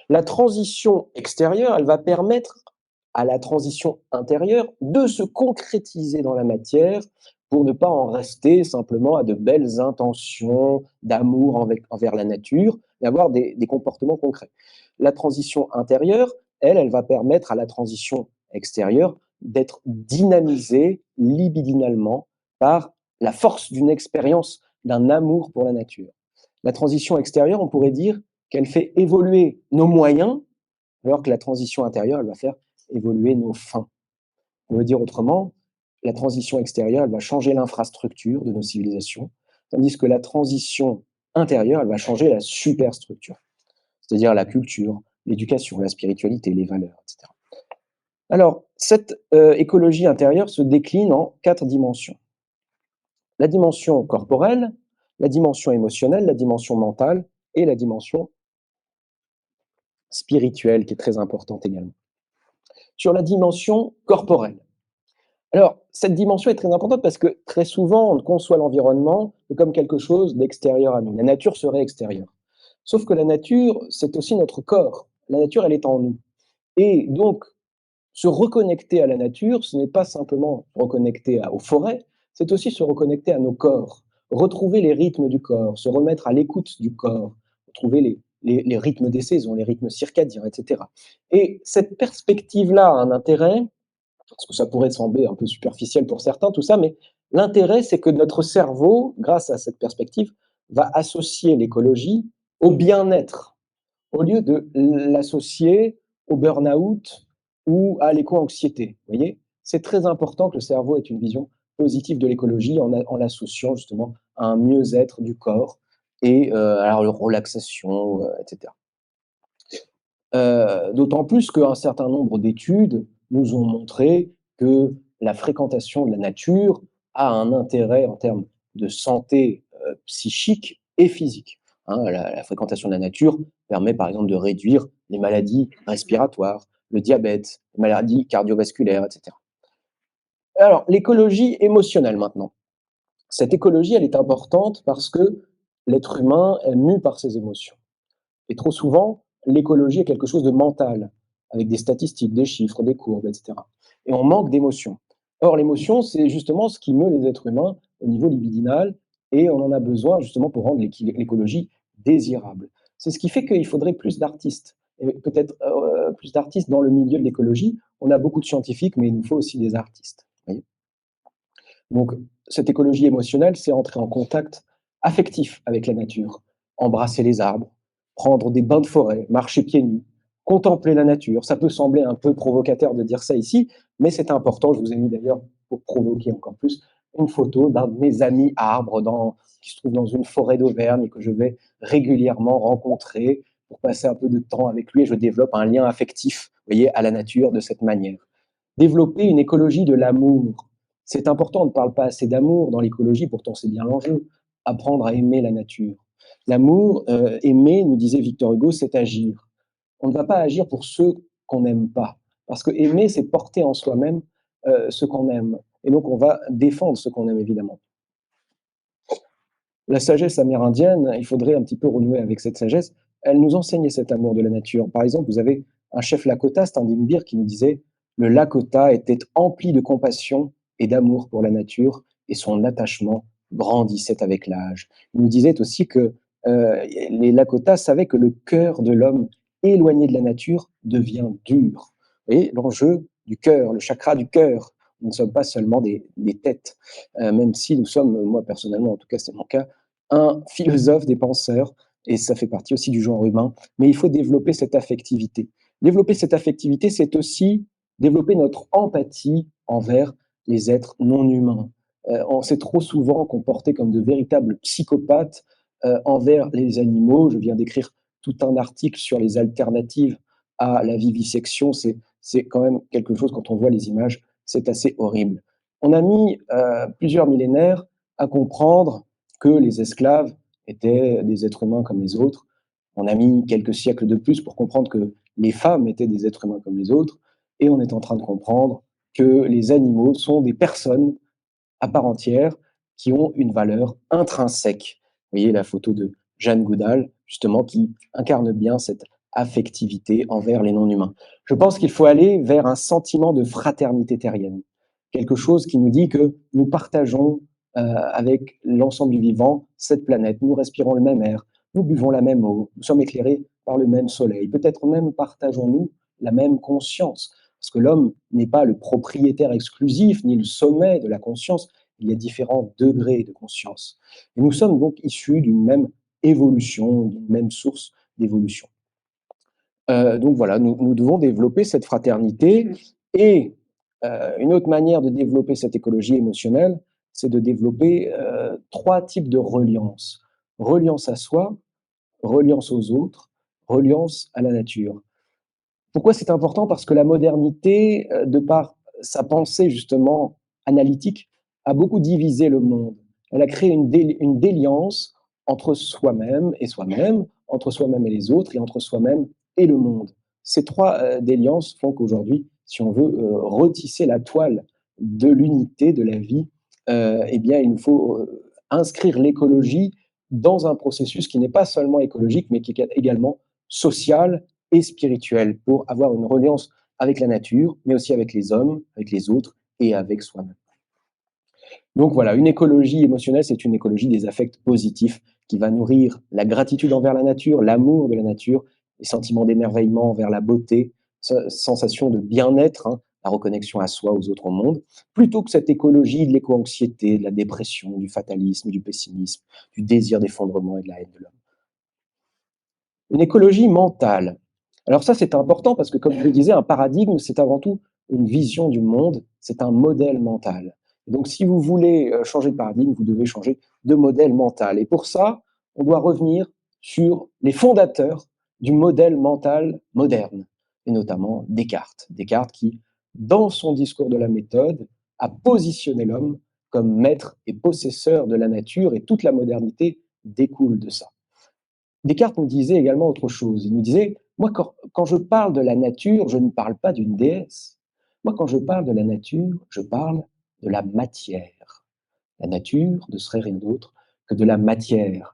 La transition extérieure, elle va permettre à la transition intérieure de se concrétiser dans la matière pour ne pas en rester simplement à de belles intentions d'amour envers la nature, mais avoir des comportements concrets. La transition intérieure, elle va permettre à la transition extérieure d'être dynamisée libidinalement par la force d'une expérience, d'un amour pour la nature. La transition extérieure, on pourrait dire qu'elle fait évoluer nos moyens, alors que la transition intérieure, elle va faire évoluer nos fins. On veut dire autrement, la transition extérieure, elle va changer l'infrastructure de nos civilisations, tandis que la transition intérieure, elle va changer la superstructure, c'est-à-dire la culture, l'éducation, la spiritualité, les valeurs, etc. Alors, cette écologie intérieure se décline en 4 dimensions. La dimension corporelle, la dimension émotionnelle, la dimension mentale et la dimension spirituelle, qui est très importante également. Sur la dimension corporelle, alors, cette dimension est très importante parce que très souvent, on conçoit l'environnement comme quelque chose d'extérieur à nous. La nature serait extérieure. Sauf que la nature, c'est aussi notre corps. La nature, elle est en nous. Et donc, se reconnecter à la nature, ce n'est pas simplement se reconnecter aux forêts, c'est aussi se reconnecter à nos corps, retrouver les rythmes du corps, se remettre à l'écoute du corps, retrouver les rythmes des saisons, les rythmes circadiens, etc. Et cette perspective-là a un intérêt, parce que ça pourrait sembler un peu superficiel pour certains, tout ça, mais l'intérêt, c'est que notre cerveau, grâce à cette perspective, va associer l'écologie au bien-être, au lieu de l'associer au burn-out ou à l'éco-anxiété. Vous voyez, c'est très important que le cerveau ait une vision positive de l'écologie en l'associant justement à un mieux-être du corps et à la relaxation, etc. D'autant plus qu'un certain nombre d'études nous ont montré que la fréquentation de la nature a un intérêt en termes de santé psychique et physique. Hein, la fréquentation de la nature permet par exemple de réduire les maladies respiratoires, le diabète, les maladies cardiovasculaires, etc. Alors, l'écologie émotionnelle maintenant. Cette écologie, elle est importante parce que l'être humain est mu par ses émotions. Et trop souvent, l'écologie est quelque chose de mental, avec des statistiques, des chiffres, des courbes, etc. Et on manque d'émotion. Or, l'émotion, c'est justement ce qui meut les êtres humains au niveau libidinal, et on en a besoin justement pour rendre l'écologie désirable. C'est ce qui fait qu'il faudrait plus d'artistes, et peut-être plus d'artistes dans le milieu de l'écologie. On a beaucoup de scientifiques, mais il nous faut aussi des artistes. Voyez. Donc, cette écologie émotionnelle, c'est entrer en contact affectif avec la nature, embrasser les arbres, prendre des bains de forêt, marcher pieds nus, contempler la nature. Ça peut sembler un peu provocateur de dire ça ici, mais c'est important. Je vous ai mis d'ailleurs, pour provoquer encore plus, une photo d'un de mes amis arbres qui se trouve dans une forêt d'Auvergne et que je vais régulièrement rencontrer pour passer un peu de temps avec lui, et je développe un lien affectif, vous voyez, à la nature de cette manière. Développer une écologie de l'amour. C'est important, on ne parle pas assez d'amour dans l'écologie, pourtant c'est bien l'enjeu. Apprendre à aimer la nature. L'amour, aimer, nous disait Victor Hugo, c'est agir. On ne va pas agir pour ceux qu'on n'aime pas, parce que aimer, c'est porter en soi-même ce qu'on aime. Et donc on va défendre ce qu'on aime, évidemment. La sagesse amérindienne, il faudrait un petit peu renouer avec cette sagesse, elle nous enseignait cet amour de la nature. Par exemple, vous avez un chef Lakota, Standing qui nous disait « Le Lakota était empli de compassion et d'amour pour la nature, et son attachement grandissait avec l'âge. » Il nous disait aussi que les Lakota savaient que le cœur de l'homme éloigné de la nature devient dur. Vous voyez, l'enjeu du cœur, le chakra du cœur. Nous ne sommes pas seulement des têtes, même si nous sommes, moi personnellement, en tout cas c'est mon cas, un philosophe des penseurs, et ça fait partie aussi du genre humain, mais il faut développer cette affectivité. Développer cette affectivité, c'est aussi développer notre empathie envers les êtres non humains. On s'est trop souvent comporté comme de véritables psychopathes envers les animaux. Je viens d'écrire tout un article sur les alternatives à la vivisection. C'est quand même quelque chose, quand on voit les images, c'est assez horrible. On a mis plusieurs millénaires à comprendre que les esclaves étaient des êtres humains comme les autres. On a mis quelques siècles de plus pour comprendre que les femmes étaient des êtres humains comme les autres. Et on est en train de comprendre que les animaux sont des personnes à part entière qui ont une valeur intrinsèque. Vous voyez la photo de Jeanne Goodall, justement, qui incarne bien cette affectivité envers les non-humains. Je pense qu'il faut aller vers un sentiment de fraternité terrienne, quelque chose qui nous dit que nous partageons avec l'ensemble du vivant cette planète, nous respirons le même air, nous buvons la même eau, nous sommes éclairés par le même soleil, peut-être même partageons-nous la même conscience, parce que l'homme n'est pas le propriétaire exclusif ni le sommet de la conscience, il y a différents degrés de conscience. Et nous sommes donc issus d'une même évolution, d'une même source d'évolution. Donc voilà, nous devons développer cette fraternité et une autre manière de développer cette écologie émotionnelle, c'est de développer 3 types de reliance. Reliance à soi, reliance aux autres, reliance à la nature. Pourquoi c'est important? Parce que la modernité, de par sa pensée justement analytique, a beaucoup divisé le monde. Elle a créé une déliance entre soi-même, entre soi-même et les autres, et entre soi-même et le monde. Ces 3 déliances font qu'aujourd'hui, si on veut retisser la toile de l'unité de la vie, eh bien, il nous faut inscrire l'écologie dans un processus qui n'est pas seulement écologique, mais qui est également social et spirituel, pour avoir une reliance avec la nature, mais aussi avec les hommes, avec les autres et avec soi-même. Donc voilà, une écologie émotionnelle, c'est une écologie des affects positifs qui va nourrir la gratitude envers la nature, l'amour de la nature, les sentiments d'émerveillement envers la beauté, sensation de bien-être, hein, la reconnexion à soi, aux autres, au monde, plutôt que cette écologie de l'éco-anxiété, de la dépression, du fatalisme, du pessimisme, du désir d'effondrement et de la haine de l'homme. Une écologie mentale. Alors ça, c'est important parce que, comme je le disais, un paradigme, c'est avant tout une vision du monde, c'est un modèle mental. Et donc, si vous voulez changer de paradigme, vous devez changer de modèle mental. Et pour ça, on doit revenir sur les fondateurs du modèle mental moderne, et notamment Descartes. Descartes qui, dans son discours de la méthode, a positionné l'homme comme maître et possesseur de la nature, et toute la modernité découle de ça. Descartes nous disait également autre chose. Il nous disait, moi, quand je parle de la nature, je ne parle pas d'une déesse. Moi, quand je parle de la nature, je parle de la matière. La nature ne serait rien d'autre que de la matière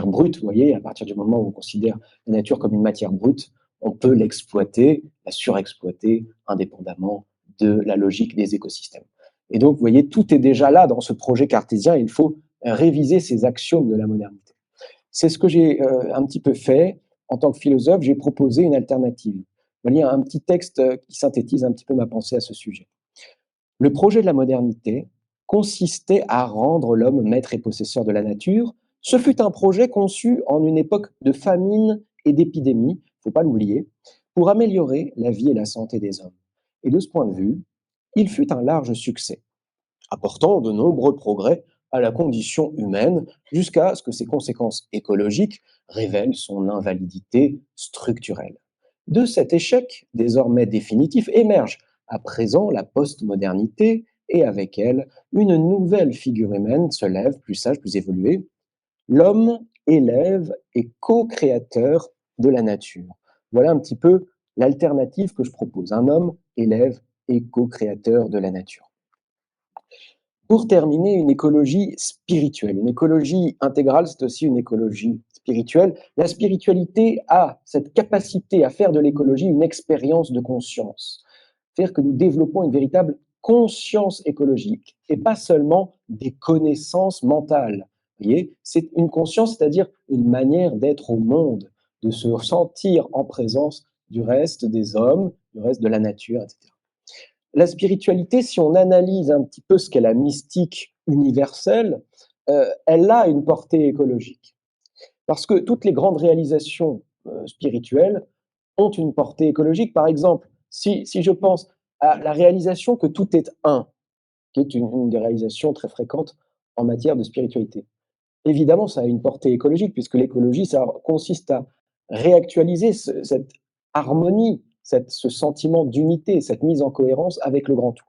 brute. Vous voyez, à partir du moment où on considère la nature comme une matière brute, on peut l'exploiter, la surexploiter, indépendamment de la logique des écosystèmes. Et donc, vous voyez, tout est déjà là dans ce projet cartésien. Il faut réviser ces axiomes de la modernité. C'est ce que j'ai un petit peu fait. En tant que philosophe, j'ai proposé une alternative. Je vais lire un petit texte qui synthétise un petit peu ma pensée à ce sujet. Le projet de la modernité consistait à rendre l'homme maître et possesseur de la nature. Ce fut un projet conçu en une époque de famine et d'épidémie, il ne faut pas l'oublier, pour améliorer la vie et la santé des hommes. Et de ce point de vue, il fut un large succès, apportant de nombreux progrès à la condition humaine jusqu'à ce que ses conséquences écologiques révèlent son invalidité structurelle. De cet échec, désormais définitif, émerge à présent la postmodernité et avec elle, une nouvelle figure humaine se lève, plus sage, plus évoluée, l'homme élève et co-créateur de la nature. Voilà un petit peu l'alternative que je propose, un homme élève et co-créateur de la nature. Pour terminer, une écologie spirituelle. Une écologie intégrale, c'est aussi une écologie spirituelle. La spiritualité a cette capacité à faire de l'écologie une expérience de conscience. C'est-à-dire que nous développons une véritable conscience écologique et pas seulement des connaissances mentales. Vous voyez, c'est une conscience, c'est-à-dire une manière d'être au monde, de se sentir en présence du reste des hommes, du reste de la nature, etc. La spiritualité, si on analyse un petit peu ce qu'est la mystique universelle, elle a une portée écologique. Parce que toutes les grandes réalisations spirituelles ont une portée écologique. Par exemple, si je pense à la réalisation que tout est un, qui est une des réalisations très fréquentes en matière de spiritualité. Évidemment, ça a une portée écologique, puisque l'écologie, ça consiste à réactualiser cette harmonie, ce sentiment d'unité, cette mise en cohérence avec le grand tout.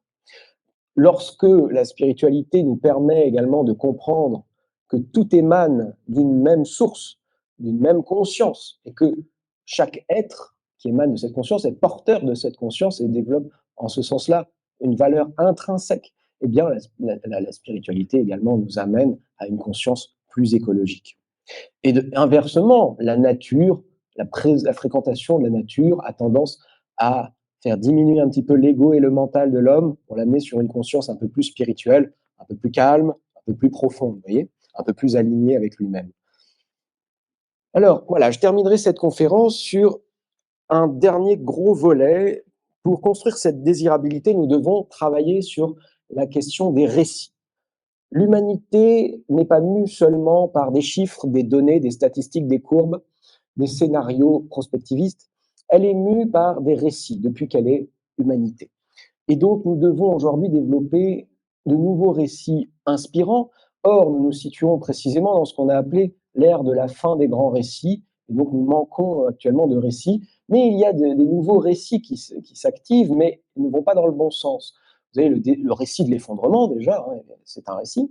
Lorsque la spiritualité nous permet également de comprendre que tout émane d'une même source, d'une même conscience, et que chaque être qui émane de cette conscience est porteur de cette conscience et développe en ce sens-là une valeur intrinsèque, eh bien la spiritualité également nous amène à une conscience plus écologique. Et inversement, la nature, la fréquentation de la nature a tendance à faire diminuer un petit peu l'ego et le mental de l'homme pour l'amener sur une conscience un peu plus spirituelle, un peu plus calme, un peu plus profonde, vous voyez, un peu plus alignée avec lui-même. Alors voilà, je terminerai cette conférence sur un dernier gros volet. Pour construire cette désirabilité, nous devons travailler sur la question des récits. L'humanité n'est pas mue seulement par des chiffres, des données, des statistiques, des courbes, des scénarios prospectivistes. Elle est mue par des récits depuis qu'elle est humanité. Et donc, nous devons aujourd'hui développer de nouveaux récits inspirants. Or, nous nous situons précisément dans ce qu'on a appelé l'ère de la fin des grands récits. Et donc, nous manquons actuellement de récits. Mais il y a des nouveaux récits qui s'activent, mais ils ne vont pas dans le bon sens. Vous avez le récit de l'effondrement, déjà, hein, c'est un récit.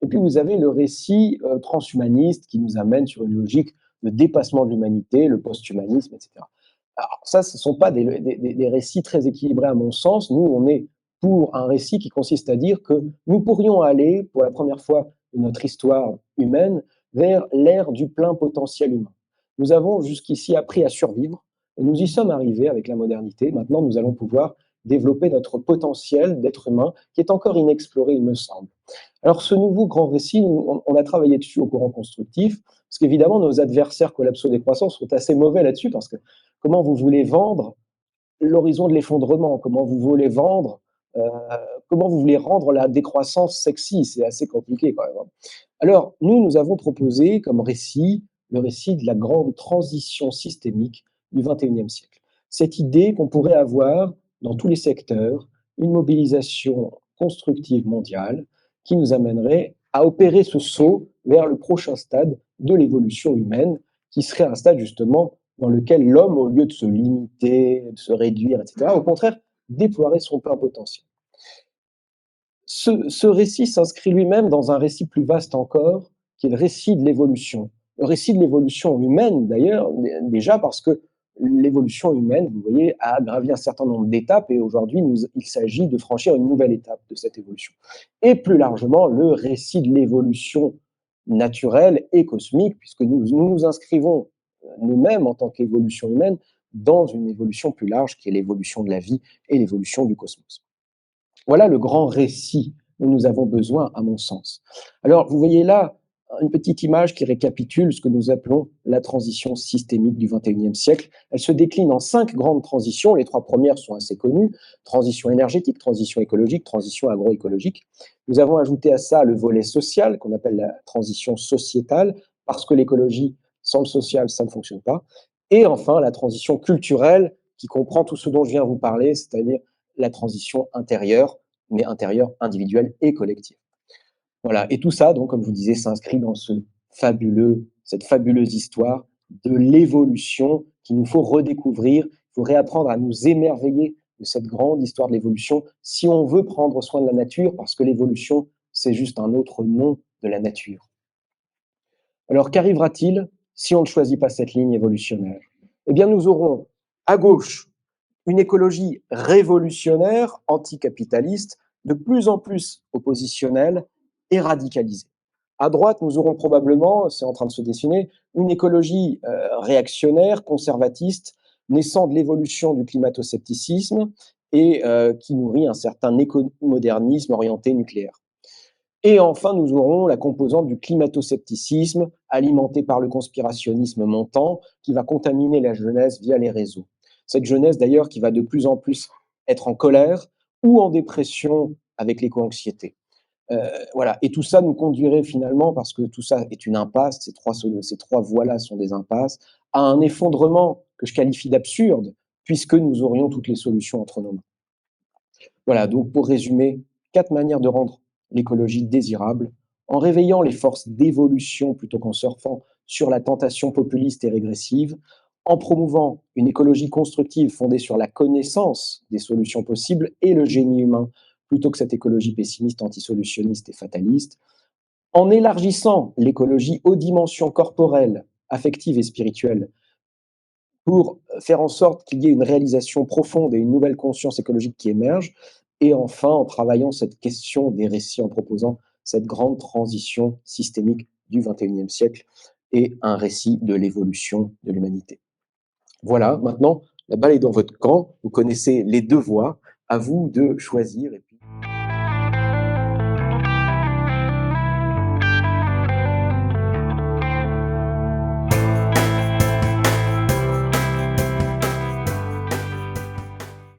Et puis, vous avez le récit transhumaniste qui nous amène sur une logique de dépassement de l'humanité, le post-humanisme, etc. Alors ça, ce ne sont pas des récits très équilibrés à mon sens. Nous, on est pour un récit qui consiste à dire que nous pourrions aller, pour la première fois de notre histoire humaine, vers l'ère du plein potentiel humain. Nous avons jusqu'ici appris à survivre, et nous y sommes arrivés avec la modernité. Maintenant, nous allons pouvoir développer notre potentiel d'être humain, qui est encore inexploré, il me semble. Alors, ce nouveau grand récit, on a travaillé dessus au courant constructif, parce qu'évidemment, nos adversaires collapso-décroissants sont assez mauvais là-dessus, parce que comment vous voulez vendre l'horizon de l'effondrement, comment vous voulez vendre, euh, comment vous voulez rendre la décroissance sexy, c'est assez compliqué quand même, hein. Alors, nous avons proposé comme récit le récit de la grande transition systémique du XXIe siècle. Cette idée qu'on pourrait avoir dans tous les secteurs une mobilisation constructive mondiale qui nous amènerait à opérer ce saut vers le prochain stade de l'évolution humaine, qui serait un stade justement dans lequel l'homme, au lieu de se limiter, de se réduire, etc., au contraire, déploierait son plein potentiel. Ce récit s'inscrit lui-même dans un récit plus vaste encore, qui est le récit de l'évolution. Le récit de l'évolution humaine, d'ailleurs, déjà parce que l'évolution humaine, vous voyez, a gravi un certain nombre d'étapes et aujourd'hui, il s'agit de franchir une nouvelle étape de cette évolution. Et plus largement, le récit de l'évolution naturelle et cosmique, puisque nous inscrivons nous-mêmes en tant qu'évolution humaine dans une évolution plus large qui est l'évolution de la vie et l'évolution du cosmos. Voilà le grand récit dont nous avons besoin, à mon sens. Alors, vous voyez là une petite image qui récapitule ce que nous appelons la transition systémique du XXIe siècle. Elle se décline en 5 grandes transitions. Les 3 premières sont assez connues. Transition énergétique, transition écologique, transition agroécologique. Nous avons ajouté à ça le volet social, qu'on appelle la transition sociétale, parce que l'écologie, sans le social, ça ne fonctionne pas. Et enfin, la transition culturelle, qui comprend tout ce dont je viens vous parler, c'est-à-dire la transition intérieure, mais intérieure, individuelle et collective. Voilà. Et tout ça, donc, comme je vous disais, s'inscrit dans cette fabuleuse histoire de l'évolution qu'il nous faut redécouvrir. Il faut réapprendre à nous émerveiller de cette grande histoire de l'évolution si on veut prendre soin de la nature, parce que l'évolution, c'est juste un autre nom de la nature. Alors, qu'arrivera-t-il si on ne choisit pas cette ligne évolutionnaire? Eh bien, nous aurons à gauche une écologie révolutionnaire, anticapitaliste, de plus en plus oppositionnelle et radicalisée. À droite, nous aurons probablement, c'est en train de se dessiner, une écologie réactionnaire, conservatiste, naissant de l'évolution du climato-scepticisme et qui nourrit un certain écomodernisme orienté nucléaire. Et enfin, nous aurons la composante du climato-scepticisme, alimentée par le conspirationnisme montant, qui va contaminer la jeunesse via les réseaux. Cette jeunesse, d'ailleurs, qui va de plus en plus être en colère ou en dépression avec l'éco-anxiété. Voilà. Et tout ça nous conduirait finalement, parce que tout ça est une impasse, ces trois voies-là sont des impasses, à un effondrement que je qualifie d'absurde, puisque nous aurions toutes les solutions entre nos mains. Voilà, donc pour résumer, 4 manières de rendre l'écologie désirable, en réveillant les forces d'évolution plutôt qu'en surfant sur la tentation populiste et régressive, en promouvant une écologie constructive fondée sur la connaissance des solutions possibles et le génie humain, plutôt que cette écologie pessimiste, antisolutionniste et fataliste, en élargissant l'écologie aux dimensions corporelles, affectives et spirituelles, pour faire en sorte qu'il y ait une réalisation profonde et une nouvelle conscience écologique qui émerge. Et enfin, en travaillant cette question des récits, en proposant cette grande transition systémique du XXIe siècle et un récit de l'évolution de l'humanité. Voilà, maintenant, La balle est dans votre camp, vous connaissez les deux voies, à vous de choisir.